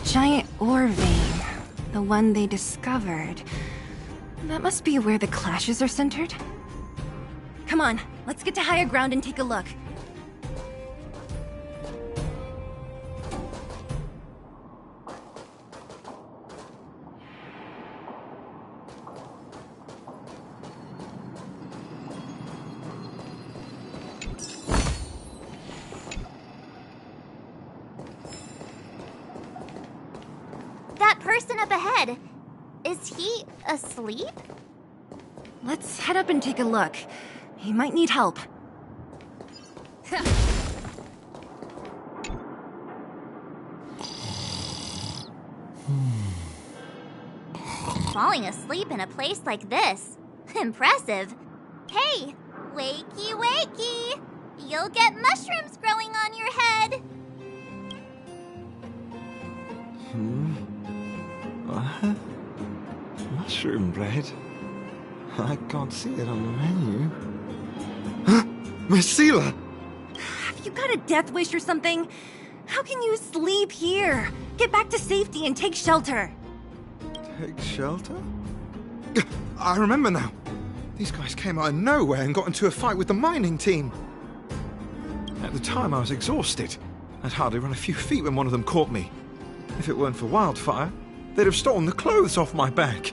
Giant ore vein. The one they discovered. That must be where the clashes are centered. Come on, let's get to higher ground and take a look. That person up ahead, is he asleep? Let's head up and take a look. He might need help. Falling asleep in a place like this. Impressive. Hey, wakey wakey! You'll get mushrooms growing on your head. What? Mushroom bread? I can't see it on the menu. Huh? Marcela! Have you got a death wish or something? How can you sleep here? Get back to safety and take shelter. Take shelter? I remember now. These guys came out of nowhere and got into a fight with the mining team. At the time, I was exhausted. I'd hardly run a few feet when one of them caught me. If it weren't for Wildfire, they'd have stolen the clothes off my back.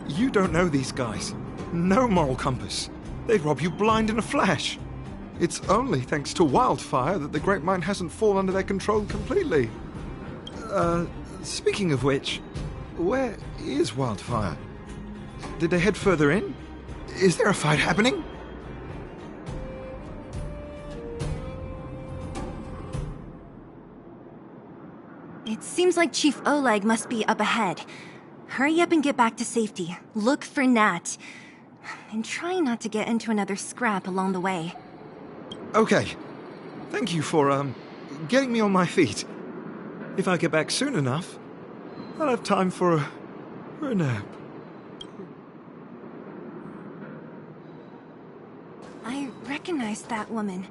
You don't know these guys. No moral compass. They'd rob you blind in a flash. It's only thanks to Wildfire that the Great Mine hasn't fallen under their control completely. Speaking of which, where is Wildfire? Did they head further in? Is there a fight happening? It seems like Chief Oleg must be up ahead. Hurry up and get back to safety. Look for Nat. And try not to get into another scrap along the way. Okay. Thank you for, getting me on my feet. If I get back soon enough, I'll have time for a nap. I recognize that woman.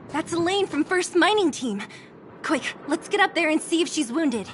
That's Elaine from First Mining Team. Quick, let's get up there and see if she's wounded.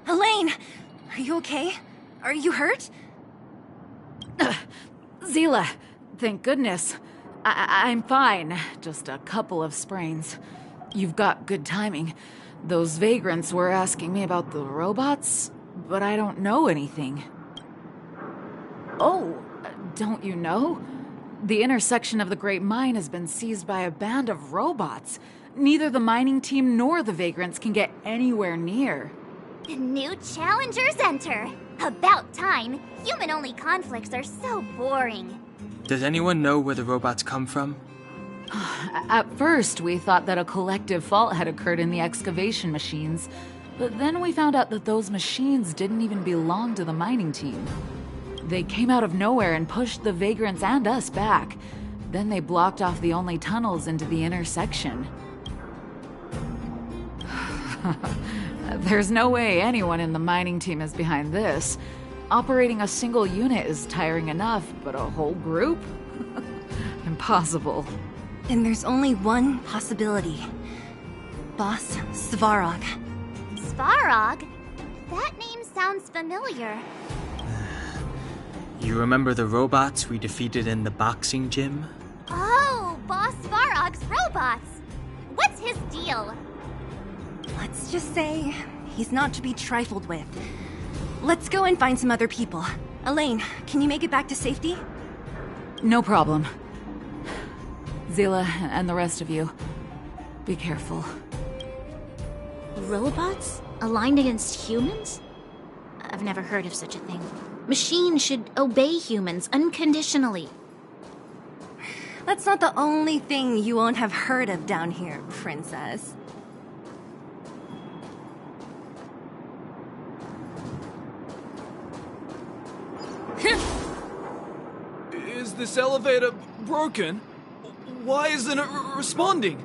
Elaine! Are you okay? Are you hurt? Zila, thank goodness. I'm fine. Just a couple of sprains. You've got good timing. Those vagrants were asking me about the robots, but I don't know anything. Oh, don't you know? The intersection of the Great Mine has been seized by a band of robots. Neither the mining team nor the vagrants can get anywhere near. New challengers enter. About time. Human-only conflicts are so boring. Does anyone know where the robots come from? At first, we thought that a collective fault had occurred in the excavation machines, but then we found out that those machines didn't even belong to the mining team. They came out of nowhere and pushed the vagrants and us back. Then they blocked off the only tunnels into the intersection. There's no way anyone in the mining team is behind this. Operating a single unit is tiring enough, but a whole group? Impossible. Then there's only one possibility. Boss Svarog. Svarog? That name sounds familiar. You remember the robots we defeated in the boxing gym? Oh, Boss Svarog's robots! What's his deal? Let's just say he's not to be trifled with. Let's go and find some other people. Elaine, can you make it back to safety? No problem. Zila and the rest of you, be careful. Robots? Aligned against humans? I've never heard of such a thing. Machines should obey humans unconditionally. That's not the only thing you won't have heard of down here, princess. Is this elevator broken? Why isn't it responding?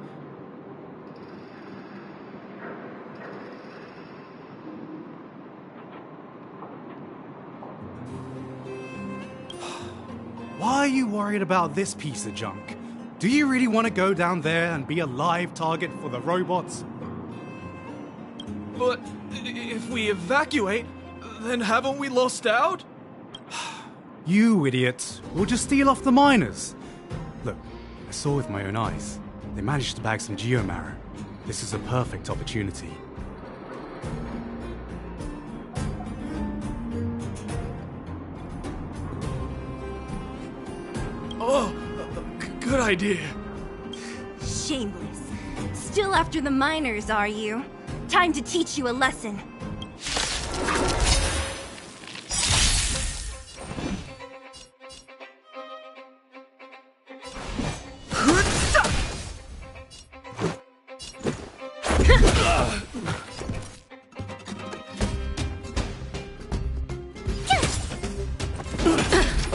Why are you worried about this piece of junk? Do you really want to go down there and be a live target for the robots? But if we evacuate, then haven't we lost out? You idiots! We'll just steal off the miners. Look, I saw with my own eyes. They managed to bag some geomarrow. This is a perfect opportunity. Oh, good idea. Shameless. Still after the miners, are you? Time to teach you a lesson.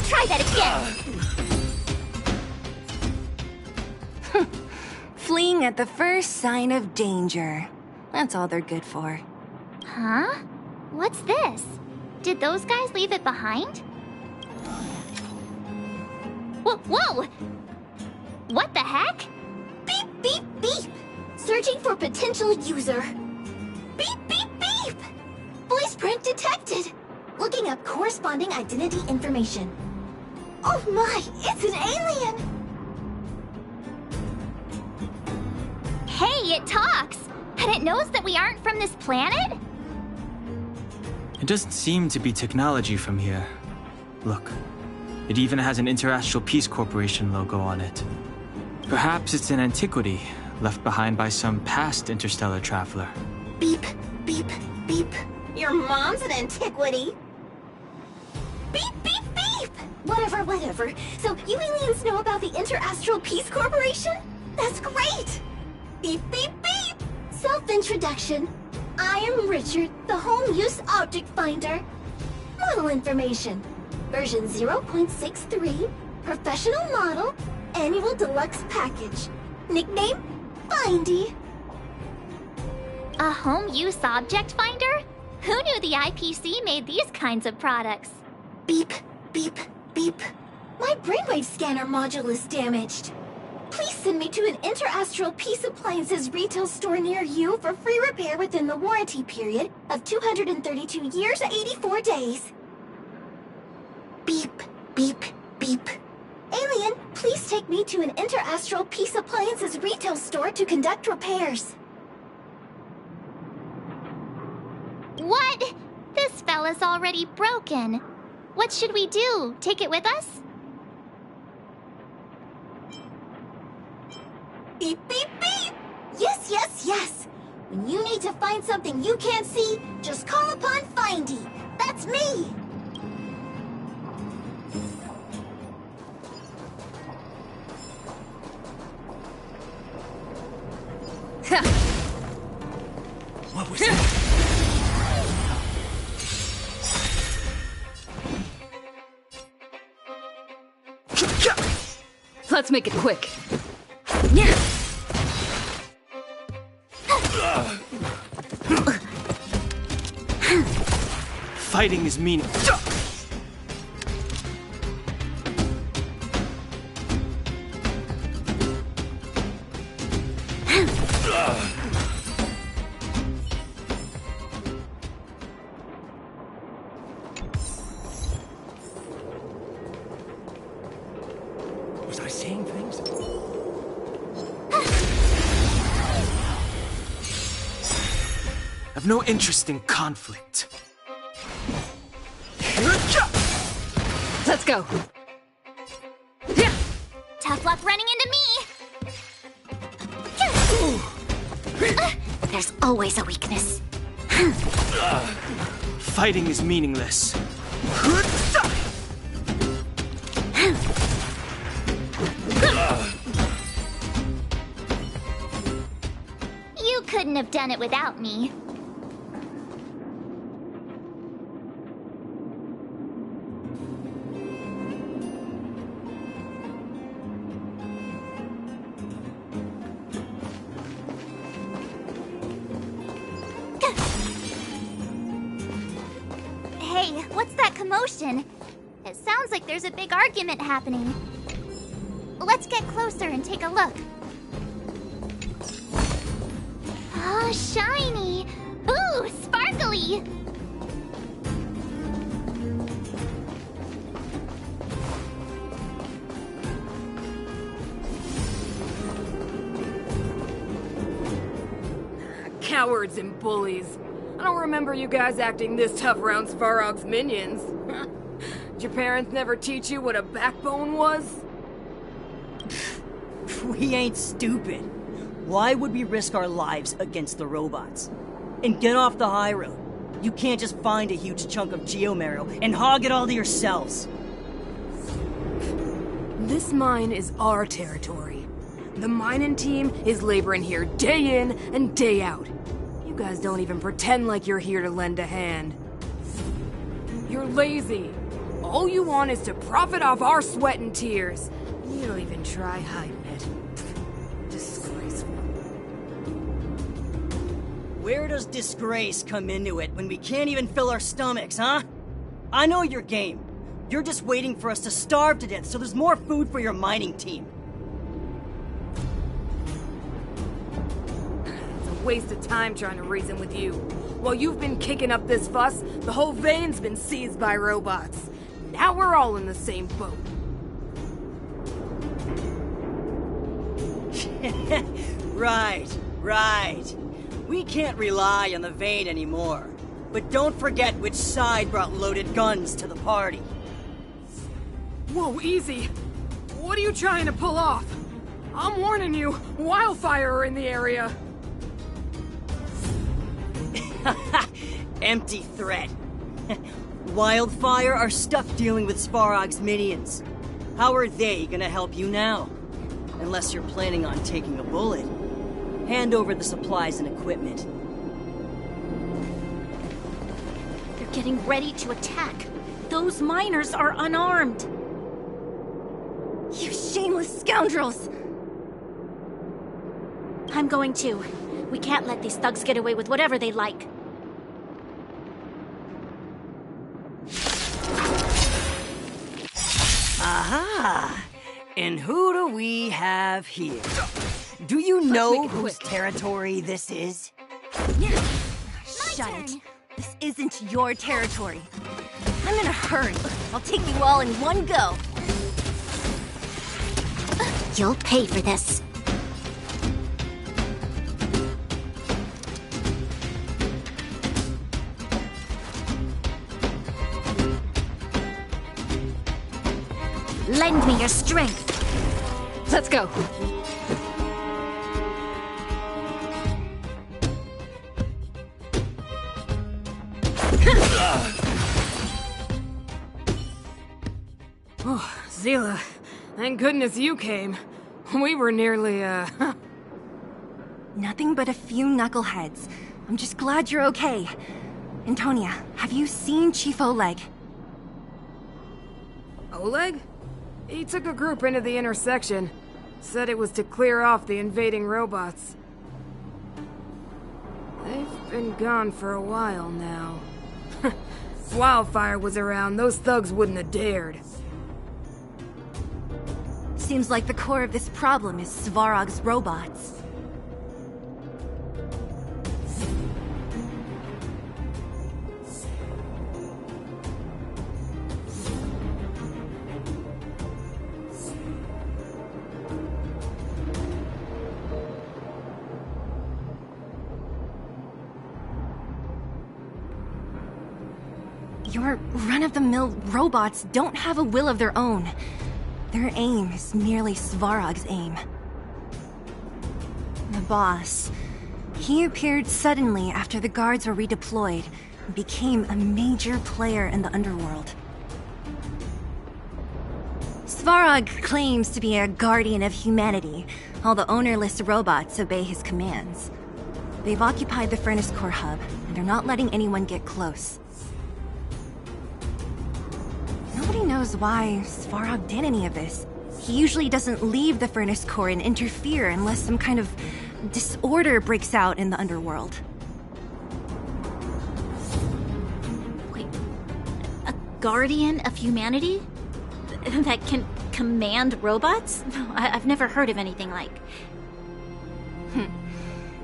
Try that again! Fleeing at the first sign of danger. That's all they're good for. Huh? What's this? Did those guys leave it behind? Whoa! What the heck? Beep, beep, beep! Searching for potential user. Beep, beep, beep! Voice print detected. Looking up corresponding identity information. Oh my, it's an alien! Hey, it talks! And it knows that we aren't from this planet? It doesn't seem to be technology from here. Look, it even has an Interastral Peace Corporation logo on it. Perhaps it's an antiquity left behind by some past interstellar traveler. Beep, beep, beep. Your mom's an antiquity. Beep, beep, beep! Whatever. So you aliens know about the Interastral Peace Corporation? That's great! Beep, beep, beep! Self-introduction. I am Richard, the home use object finder. Model information. Version 0.63, professional model, annual deluxe package. Nickname, Findy. A home use object finder? Who knew the IPC made these kinds of products? Beep, beep, beep. My brainwave scanner module is damaged. Please send me to an Interastral Peace Appliances retail store near you for free repair within the warranty period of 232 years, 84 days. Beep, beep, beep. Alien, please take me to an Interastral Peace Appliances retail store to conduct repairs. What? This fella's already broken. What should we do? Take it with us? Beep, beep, beep! Yes, yes, yes! When you need to find something you can't see, just call upon Findy. That's me! What was that? Let's make it quick. Fighting is meaning. Was I saying things? I've no interest in conflict. Let's go. Tough luck running into me! There's always a weakness. Fighting is meaningless. You couldn't have done it without me. Hey, what's that commotion? It sounds like there's a big argument happening. Let's get closer and take a look. Oh, shiny! Ooh, sparkly! Cowards and bullies. I don't remember you guys acting this tough around Svarog's minions. Did your parents never teach you what a backbone was? We ain't stupid. Why would we risk our lives against the robots? And get off the high road. You can't just find a huge chunk of geomarrow and hog it all to yourselves. This mine is our territory. The mining team is laboring here day in and day out. You guys don't even pretend like you're here to lend a hand. You're lazy. All you want is to profit off our sweat and tears. You don't even try hiding it. Disgraceful. Where does disgrace come into it when we can't even fill our stomachs, huh? I know your game. You're just waiting for us to starve to death so there's more food for your mining team. It's a waste of time trying to reason with you. While you've been kicking up this fuss, the whole vein's been seized by robots. Now we're all in the same boat. Right. We can't rely on the vein anymore. But don't forget which side brought loaded guns to the party. Whoa, easy. What are you trying to pull off? I'm warning you, wildfire are in the area. Empty threat. Wildfire are stuck dealing with Svarog's minions. How are they gonna help you now? Unless you're planning on taking a bullet. Hand over the supplies and equipment. They're getting ready to attack. Those miners are unarmed. You shameless scoundrels! I'm going too. We can't let these thugs get away with whatever they like. Aha! And who do we have here? Do you know whose territory this is? Shut it. This isn't your territory. I'm in a hurry. I'll take you all in one go. You'll pay for this. Lend me your strength. Let's go. Oh, Zila, thank goodness you came. We were nearly, Nothing but a few knuckleheads. I'm just glad you're okay. Antonia, have you seen Chief Oleg? Oleg? He took a group into the intersection. Said it was to clear off the invading robots. They've been gone for a while now. If Wildfire was around, those thugs wouldn't have dared. Seems like the core of this problem is Svarog's robots. Your run-of-the-mill robots don't have a will of their own. Their aim is merely Svarog's aim. The boss. He appeared suddenly after the guards were redeployed and became a major player in the underworld. Svarog claims to be a guardian of humanity, while the ownerless robots obey his commands. They've occupied the Furnace Core hub, and they're not letting anyone get close. Nobody knows why Svarog did any of this. He usually doesn't leave the Furnace Core and interfere unless some kind of disorder breaks out in the underworld. Wait, a guardian of humanity? That can command robots? I've never heard of anything like.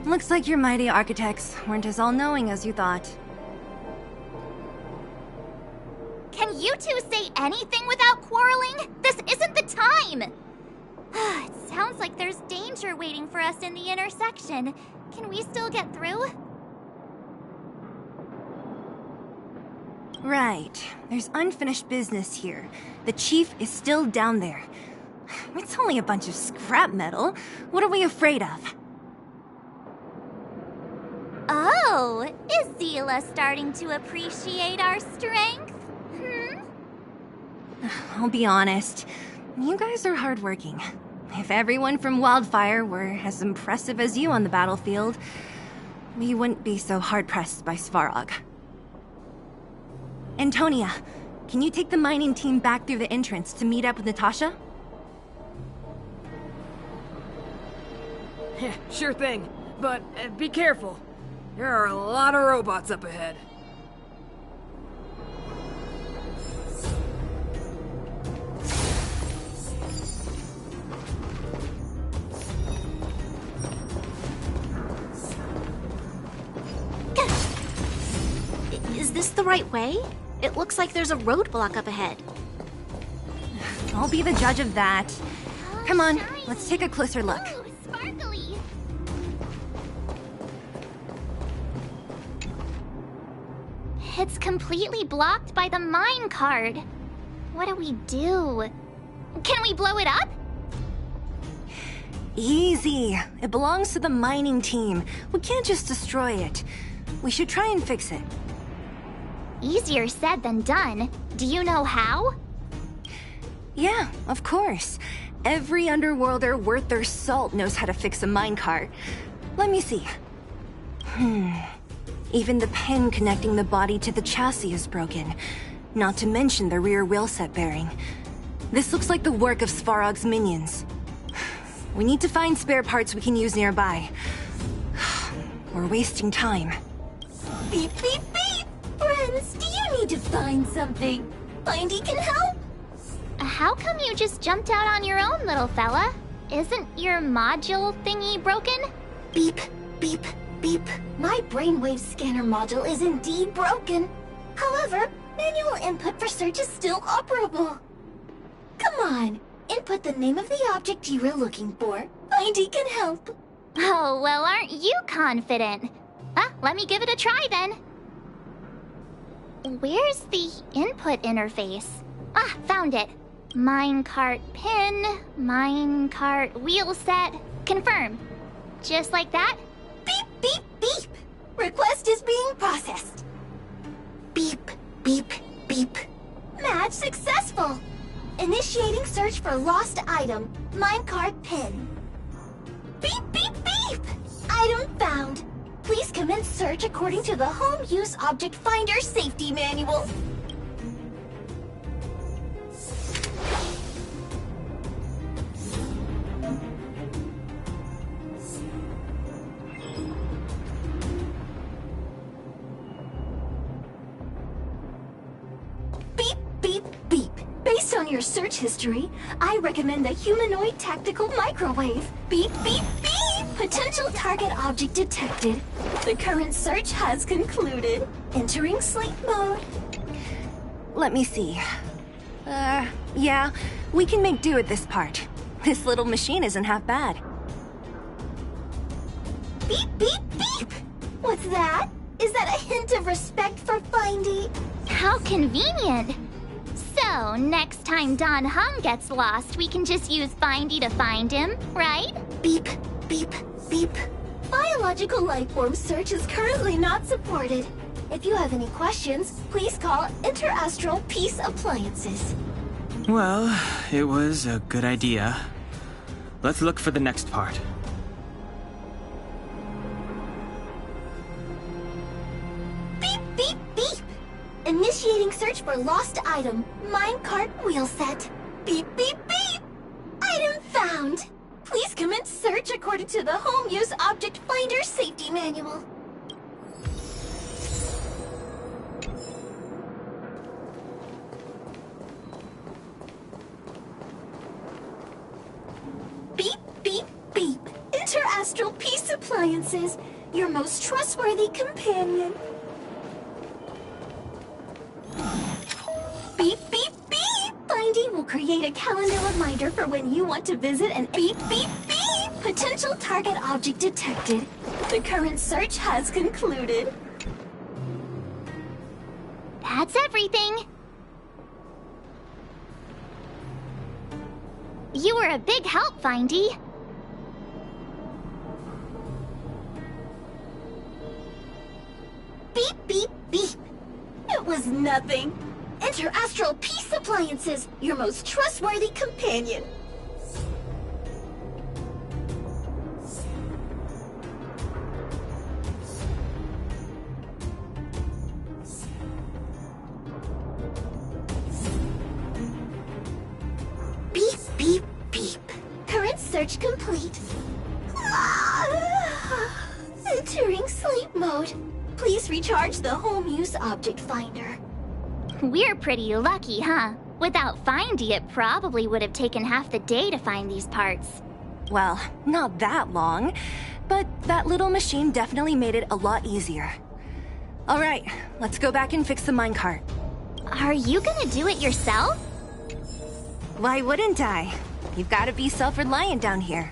Looks like your mighty architects weren't as all-knowing as you thought. Can you two say anything without quarreling? This isn't the time! It sounds like there's danger waiting for us in the intersection. Can we still get through? Right. There's unfinished business here. The chief is still down there. It's only a bunch of scrap metal. What are we afraid of? Oh, is Zila starting to appreciate our strength? I'll be honest. You guys are hardworking. If everyone from Wildfire were as impressive as you on the battlefield, we wouldn't be so hard-pressed by Svarog. Antonia, can you take the mining team back through the entrance to meet up with Natasha? Yeah, sure thing. But be careful. There are a lot of robots up ahead. Is this the right way? It looks like there's a roadblock up ahead. I'll be the judge of that. Come on, let's take a closer look. Ooh, sparkly! It's completely blocked by the mine card. What do we do? Can we blow it up? Easy. It belongs to the mining team. We can't just destroy it. We should try and fix it. Easier said than done. Do you know how? Yeah, of course. Every underworlder worth their salt knows how to fix a minecart. Let me see. Even the pin connecting the body to the chassis is broken. Not to mention the rear wheel set bearing. This looks like the work of Svarog's minions. We need to find spare parts we can use nearby. We're wasting time. Beep, beep, beep! Friends, do you need to find something? Findy can help? How come you just jumped out on your own, little fella? Isn't your module thingy broken? Beep, beep, beep. My brainwave scanner module is indeed broken. However, manual input for search is still operable. Come on, input the name of the object you were looking for. Findy can help. Oh, well, aren't you confident? Let me give it a try then. Where's the input interface? Found it. Minecart pin, minecart wheel set, confirm. Just like that? Beep, beep, beep. Request is being processed. Beep, beep, beep. Match successful. Initiating search for lost item, minecart pin. Beep, beep, beep. Item found. Please commence search according to the Home Use Object Finder Safety Manual. Beep, beep, beep. Based on your search history, I recommend the humanoid tactical microwave. Beep, beep, beep. Potential target object detected. The current search has concluded. Entering sleep mode. Let me see. Yeah, we can make do with this part. This little machine isn't half bad. Beep, beep, beep! What's that? Is that a hint of respect for Findy? How convenient! So, next time Don Hung gets lost, we can just use Findy to find him, right? Beep, beep, beep. Biological life form search is currently not supported. If you have any questions, please call Interastral Peace Appliances. Well, it was a good idea. Let's look for the next part. Beep, beep, beep! Initiating search for lost item, minecart wheel set. Beep, beep, beep! Item found! Please commence search according to the Home Use Object Finder Safety Manual. Beep, beep, beep. Interastral Peace Appliances, your most trustworthy companion. Beep, beep, beep! Findy will create a calendar reminder for when you want to visit and beep, beep, beep! Potential target object detected. The current search has concluded. That's everything. You were a big help, Findy. Beep, beep, beep. It was nothing. Interastral Peace Appliances, your most trustworthy companion. Beep, beep, beep. Current search complete. Entering sleep mode. Please recharge the Home Use Object Finder. We're pretty lucky, huh? Without Findy, it probably would have taken half the day to find these parts. Well, not that long, but that little machine definitely made it a lot easier. All right, let's go back and fix the minecart. Are you gonna do it yourself? Why wouldn't I? You've got to be self-reliant down here.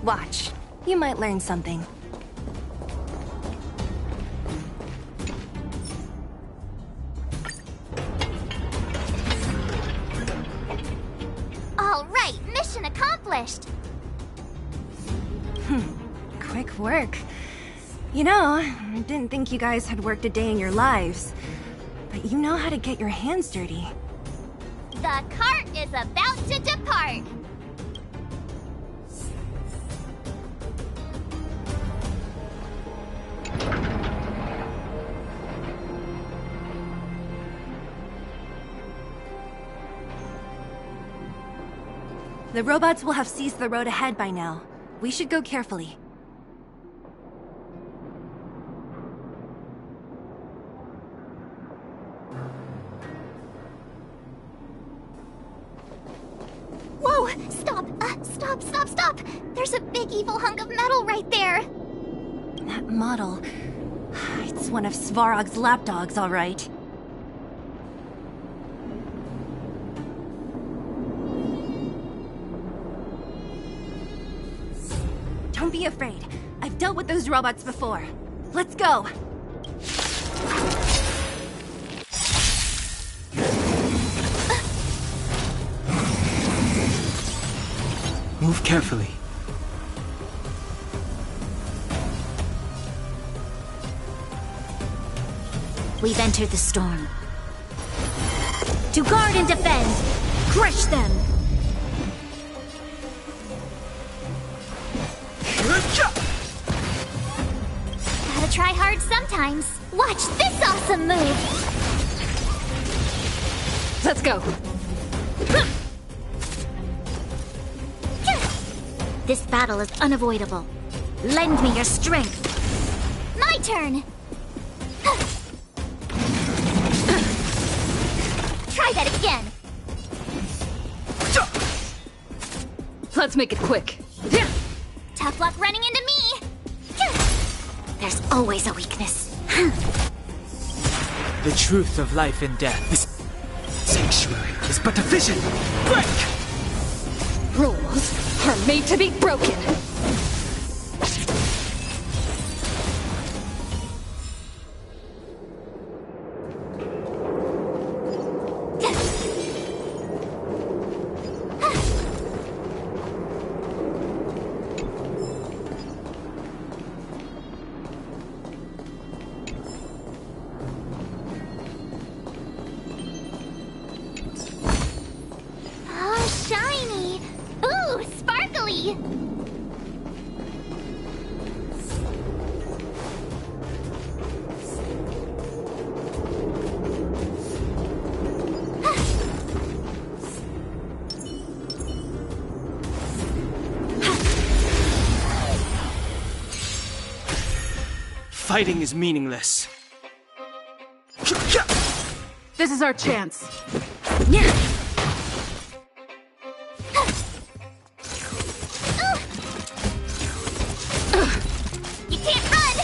Watch, you might learn something. All right, mission accomplished. Quick work. You know, I didn't think you guys had worked a day in your lives, but you know how to get your hands dirty. The cart is about to depart. The robots will have seized the road ahead by now. We should go carefully. Stop, stop, stop! There's a big evil hunk of metal right there! That model... It's one of Svarog's lapdogs, all right. Don't be afraid. I've dealt with those robots before. Let's go! Move carefully. We've entered the storm. To guard and defend! Crush them! Gotta try hard sometimes. Watch this awesome move! Let's go! This battle is unavoidable. Lend me your strength. My turn! Try that again! Let's make it quick. Tough luck running into me! There's always a weakness. The truth of life and death. This sanctuary is but a vision. Break! Rules are made to be broken. Oh, shiny! Ooh, sparkly! Fighting is meaningless. This is our chance. You can't run!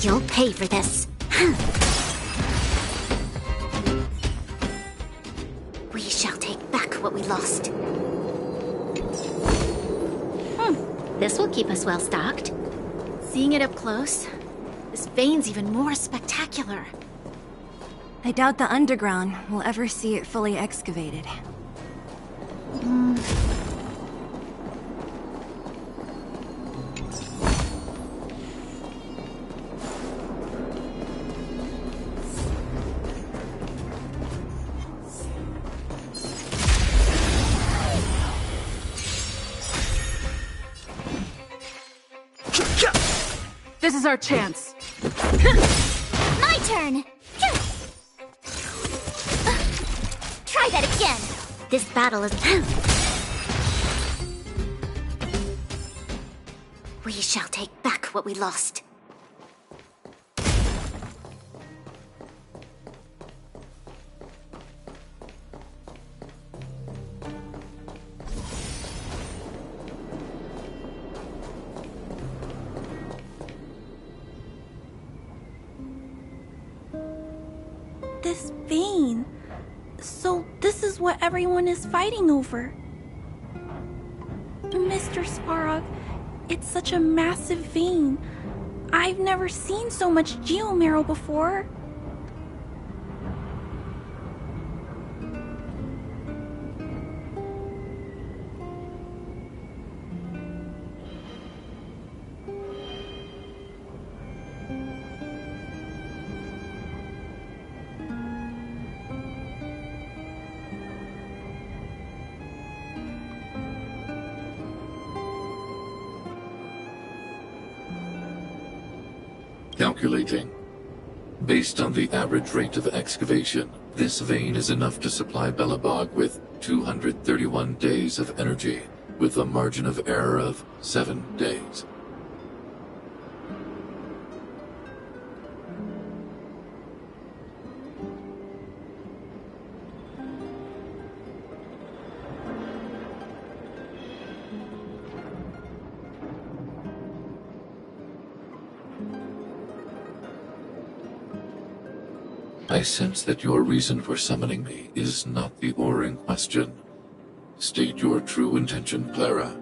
You'll pay for this. We shall take back what we lost. This will keep us well stocked. Seeing it up close, this vein's even more spectacular. I doubt the underground will ever see it fully excavated. This is our chance. My turn! Try that again! This battle is... We shall take back what we lost. This vein. So this is what everyone is fighting over. Mr. Svarog, it's such a massive vein. I've never seen so much geomarrow before. Calculating. Based on the average rate of excavation, this vein is enough to supply Belobog with 231 days of energy, with a margin of error of 7 days. I sense that your reason for summoning me is not the ore in question. State your true intention, Clara.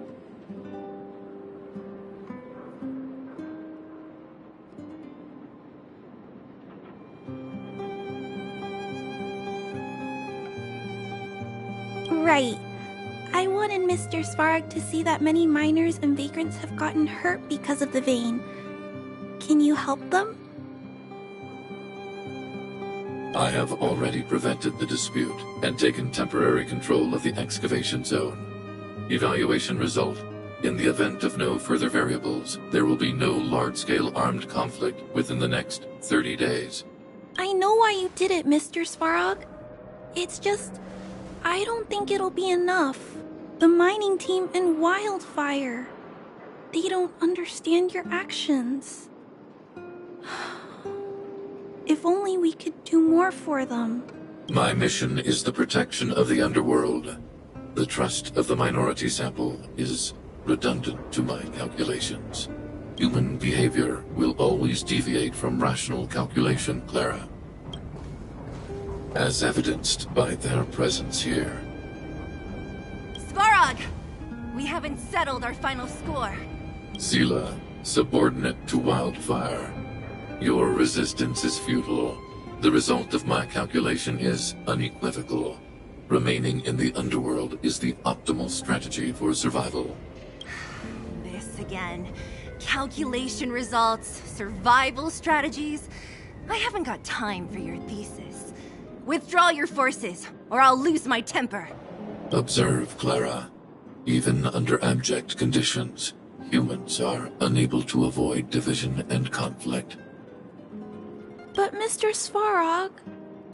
Right. I wanted Mr. Svarog to see that many miners and vagrants have gotten hurt because of the vein. Can you help them? I have already prevented the dispute and taken temporary control of the excavation zone. Evaluation result. In the event of no further variables, there will be no large-scale armed conflict within the next 30 days. I know why you did it, Mr. Svarog. It's just, I don't think it'll be enough. The mining team and Wildfire. They don't understand your actions. If only we could do more for them. My mission is the protection of the underworld. The trust of the minority sample is redundant to my calculations. Human behavior will always deviate from rational calculation, Clara. As evidenced by their presence here. Svarog! We haven't settled our final score. Sela, subordinate to Wildfire. Your resistance is futile. The result of my calculation is unequivocal. Remaining in the underworld is the optimal strategy for survival. This again. Calculation results, survival strategies. I haven't got time for your thesis. Withdraw your forces, or I'll lose my temper. Observe, Clara. Even under abject conditions, humans are unable to avoid division and conflict. But Mr. Svarog...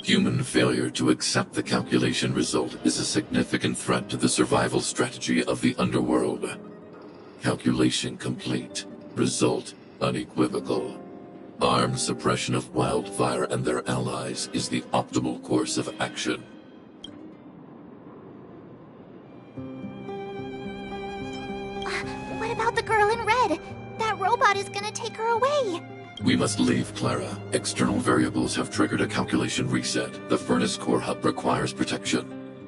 Human failure to accept the calculation result is a significant threat to the survival strategy of the underworld. Calculation complete. Result unequivocal. Armed suppression of Wildfire and their allies is the optimal course of action. What about the girl in red? That robot is gonna take her away. We must leave, Clara. External variables have triggered a calculation reset. The furnace core hub requires protection.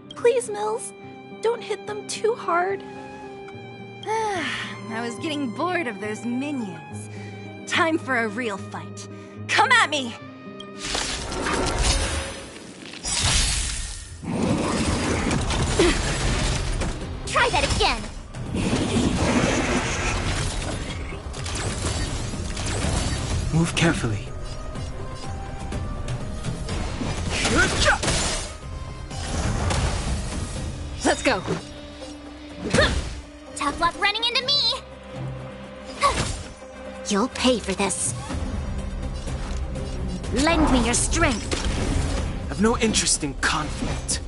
Please, Mills, don't hit them too hard. I was getting bored of those minions. Time for a real fight. Come at me! Try that again. Move carefully. Let's go. Tough luck running into me. You'll pay for this. Lend me your strength. I've no interest in conflict.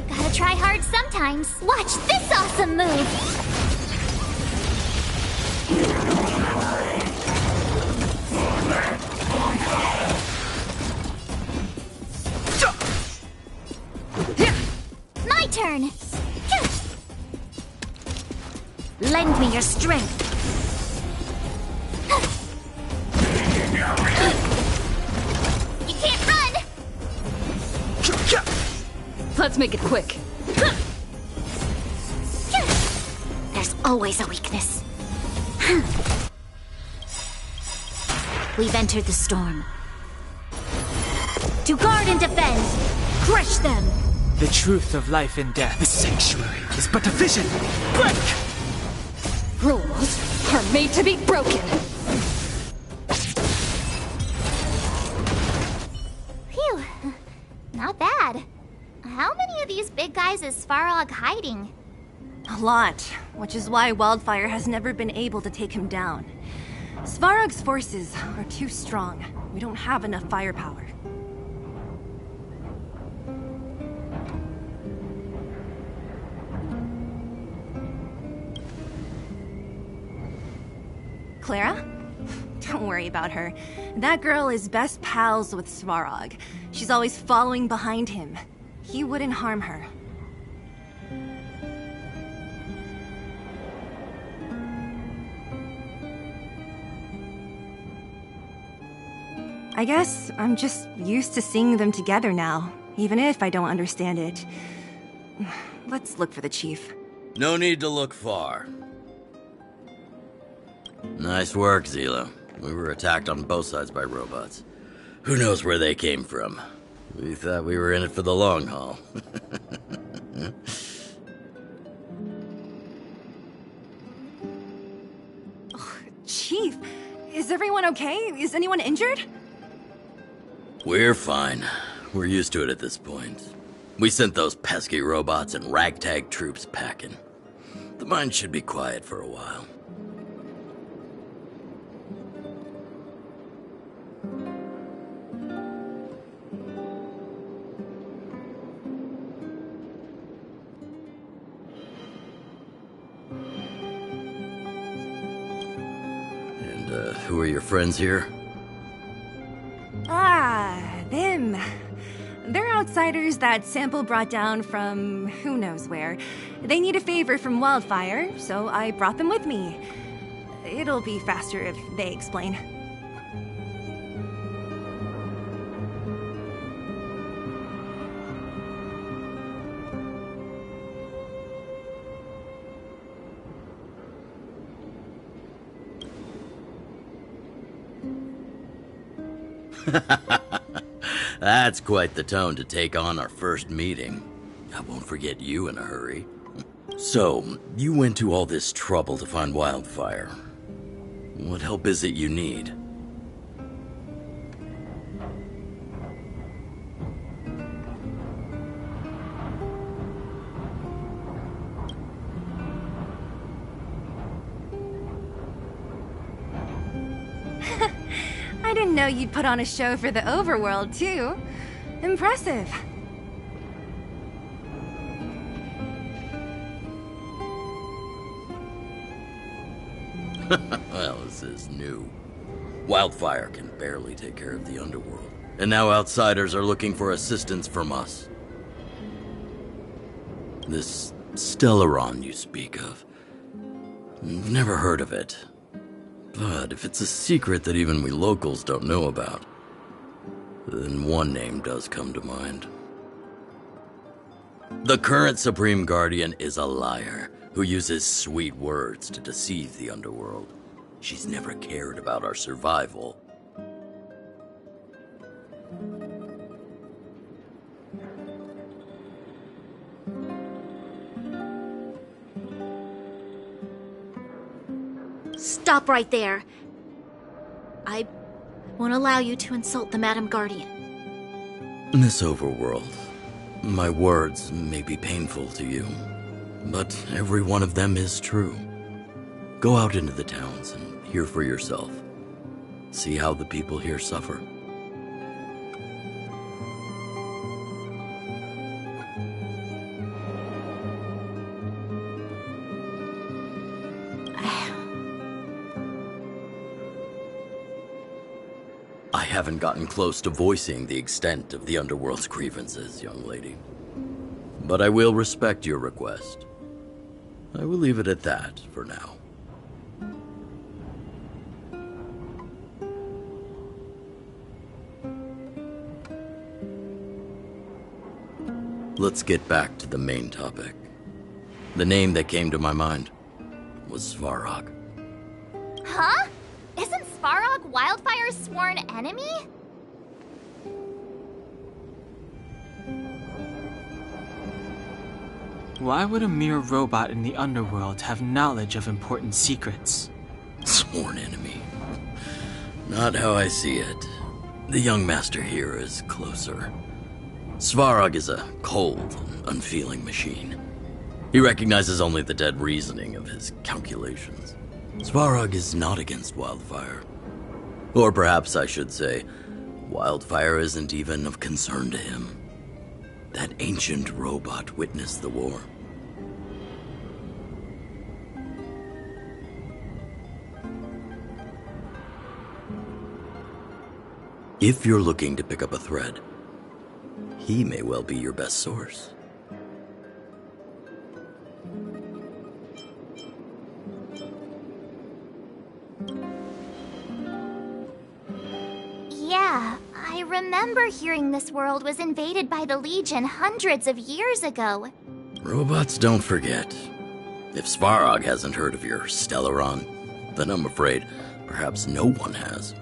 Gotta try hard sometimes. Watch this awesome move. My turn. Lend me your strength. You can't run. Let's make it quick. There's always a weakness. We've entered the storm. To guard and defend. Crush them. The truth of life and death. The sanctuary is but a vision. Break! Rules are made to be broken. Phew. Not bad. How many of these big guys is Svarog hiding? A lot, which is why Wildfire has never been able to take him down. Svarog's forces are too strong. We don't have enough firepower. Clara? Don't worry about her. That girl is best pals with Svarog. She's always following behind him. He wouldn't harm her. I guess I'm just used to seeing them together now, even if I don't understand it. Let's look for the chief. No need to look far. Nice work, Zila. We were attacked on both sides by robots. Who knows where they came from? We thought we were in it for the long haul. Chief, is everyone okay? Is anyone injured? We're fine. We're used to it at this point. We sent those pesky robots and ragtag troops packing. The mine should be quiet for a while. Who are your friends here? Them. They're outsiders that Sample brought down from who knows where. They need a favor from Wildfire, so I brought them with me. It'll be faster if they explain. That's quite the tone to take on our first meeting. I won't forget you in a hurry. So, you went to all this trouble to find Wildfire. What help is it you need? I didn't know you'd put on a show for the overworld, too. Impressive. Well, this is new. Wildfire can barely take care of the underworld, and now outsiders are looking for assistance from us. This Stellaron you speak of, I've never heard of it. But if it's a secret that even we locals don't know about, then one name does come to mind. The current Supreme Guardian is a liar who uses sweet words to deceive the underworld. She's never cared about our survival. Stop right there. I won't allow you to insult the Madam Guardian. This overworld, my words may be painful to you, but every one of them is true. Go out into the towns and hear for yourself. See how the people here suffer. I haven't gotten close to voicing the extent of the underworld's grievances, young lady. But I will respect your request. I will leave it at that for now. Let's get back to the main topic. The name that came to my mind was Svarog. Huh? Isn't Svarog Wildfire's sworn enemy? Why would a mere robot in the underworld have knowledge of important secrets? Sworn enemy. Not how I see it. The young master here is closer. Svarog is a cold and unfeeling machine. He recognizes only the dead reasoning of his calculations. Svarog is not against Wildfire. Or perhaps I should say, Wildfire isn't even of concern to him. That ancient robot witnessed the war. If you're looking to pick up a thread, he may well be your best source. Yeah, remember hearing this world was invaded by the Legion hundreds of years ago. Robots don't forget. If Svarog hasn't heard of your Stellaron, then I'm afraid perhaps no one has.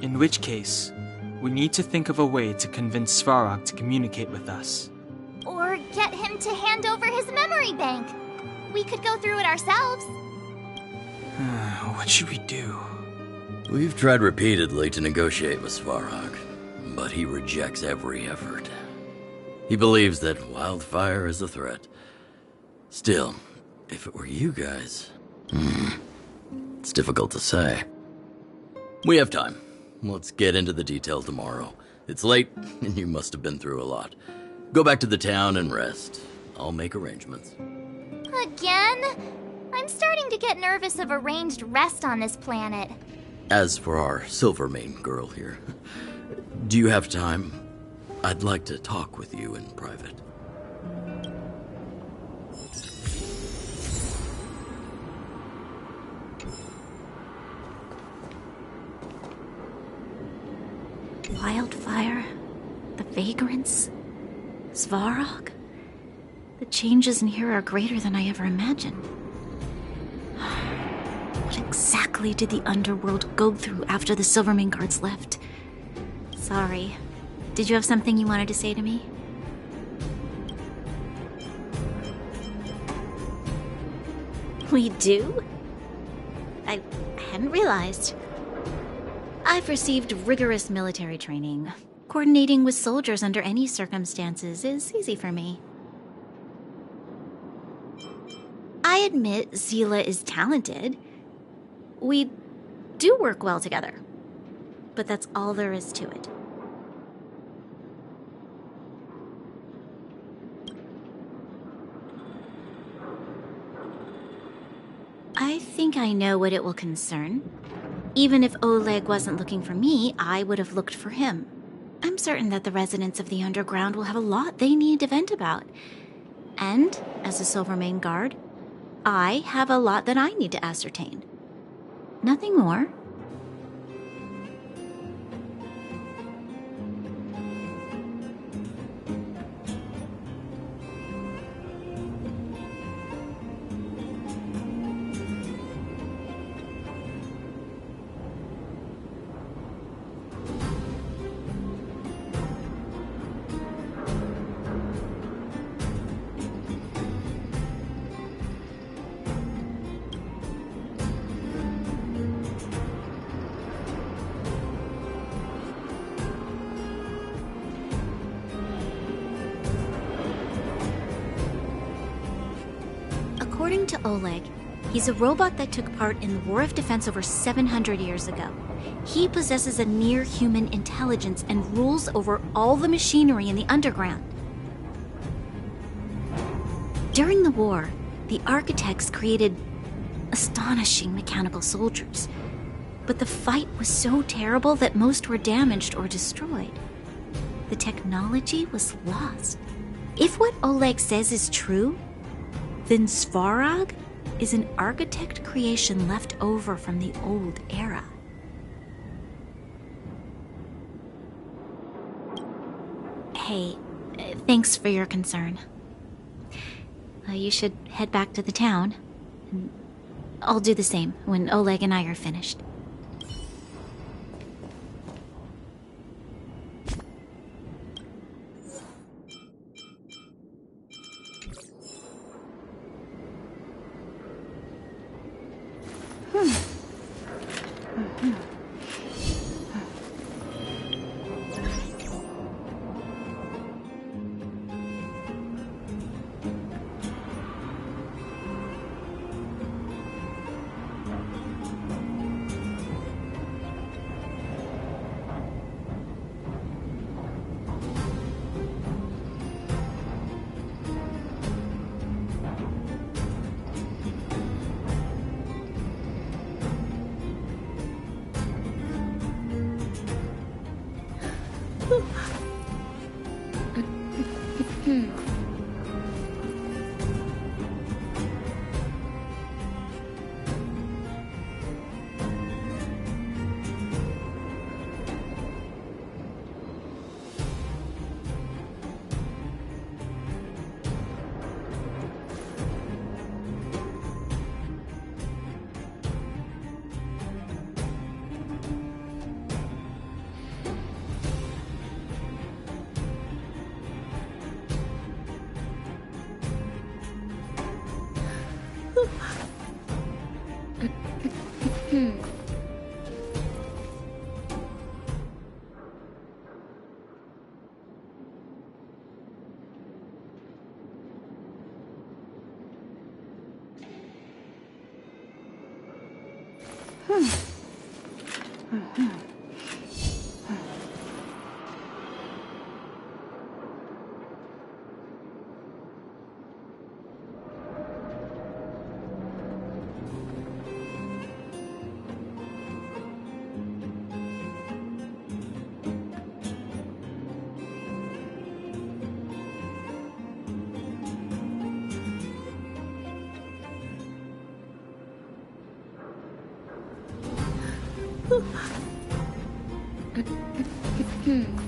In which case, we need to think of a way to convince Svarog to communicate with us. Or get him to hand over his memory bank. We could go through it ourselves. What should we do? We've tried repeatedly to negotiate with Svarog, but he rejects every effort. He believes that wildfire is a threat. Still, if it were you guys... it's difficult to say. We have time. Let's get into the detail tomorrow. It's late, and you must have been through a lot. Go back to the town and rest. I'll make arrangements. Again? I'm starting to get nervous of arranged rest on this planet. As for our Silvermane girl here, do you have time? I'd like to talk with you in private. Wildfire, the vagrants, Svarog. The changes in here are greater than I ever imagined. What exactly did the underworld go through after the Silvermane guards left? Sorry. Did you have something you wanted to say to me? We do? I hadn't realized. I've received rigorous military training. Coordinating with soldiers under any circumstances is easy for me. I admit Zila is talented. We do work well together. But that's all there is to it. I think I know what it will concern. Even if Oleg wasn't looking for me, I would have looked for him. I'm certain that the residents of the underground will have a lot they need to vent about. And, as a Silvermane guard, I have a lot that I need to ascertain. Nothing more. According to Oleg, he's a robot that took part in the War of Defense over 700 years ago. He possesses a near-human intelligence and rules over all the machinery in the underground. During the war, the architects created astonishing mechanical soldiers. But the fight was so terrible that most were damaged or destroyed. The technology was lost. If what Oleg says is true, then Svarog is an architect creation left over from the old era. Hey, thanks for your concern. You should head back to the town. I'll do the same when Oleg and I are finished. Hmm.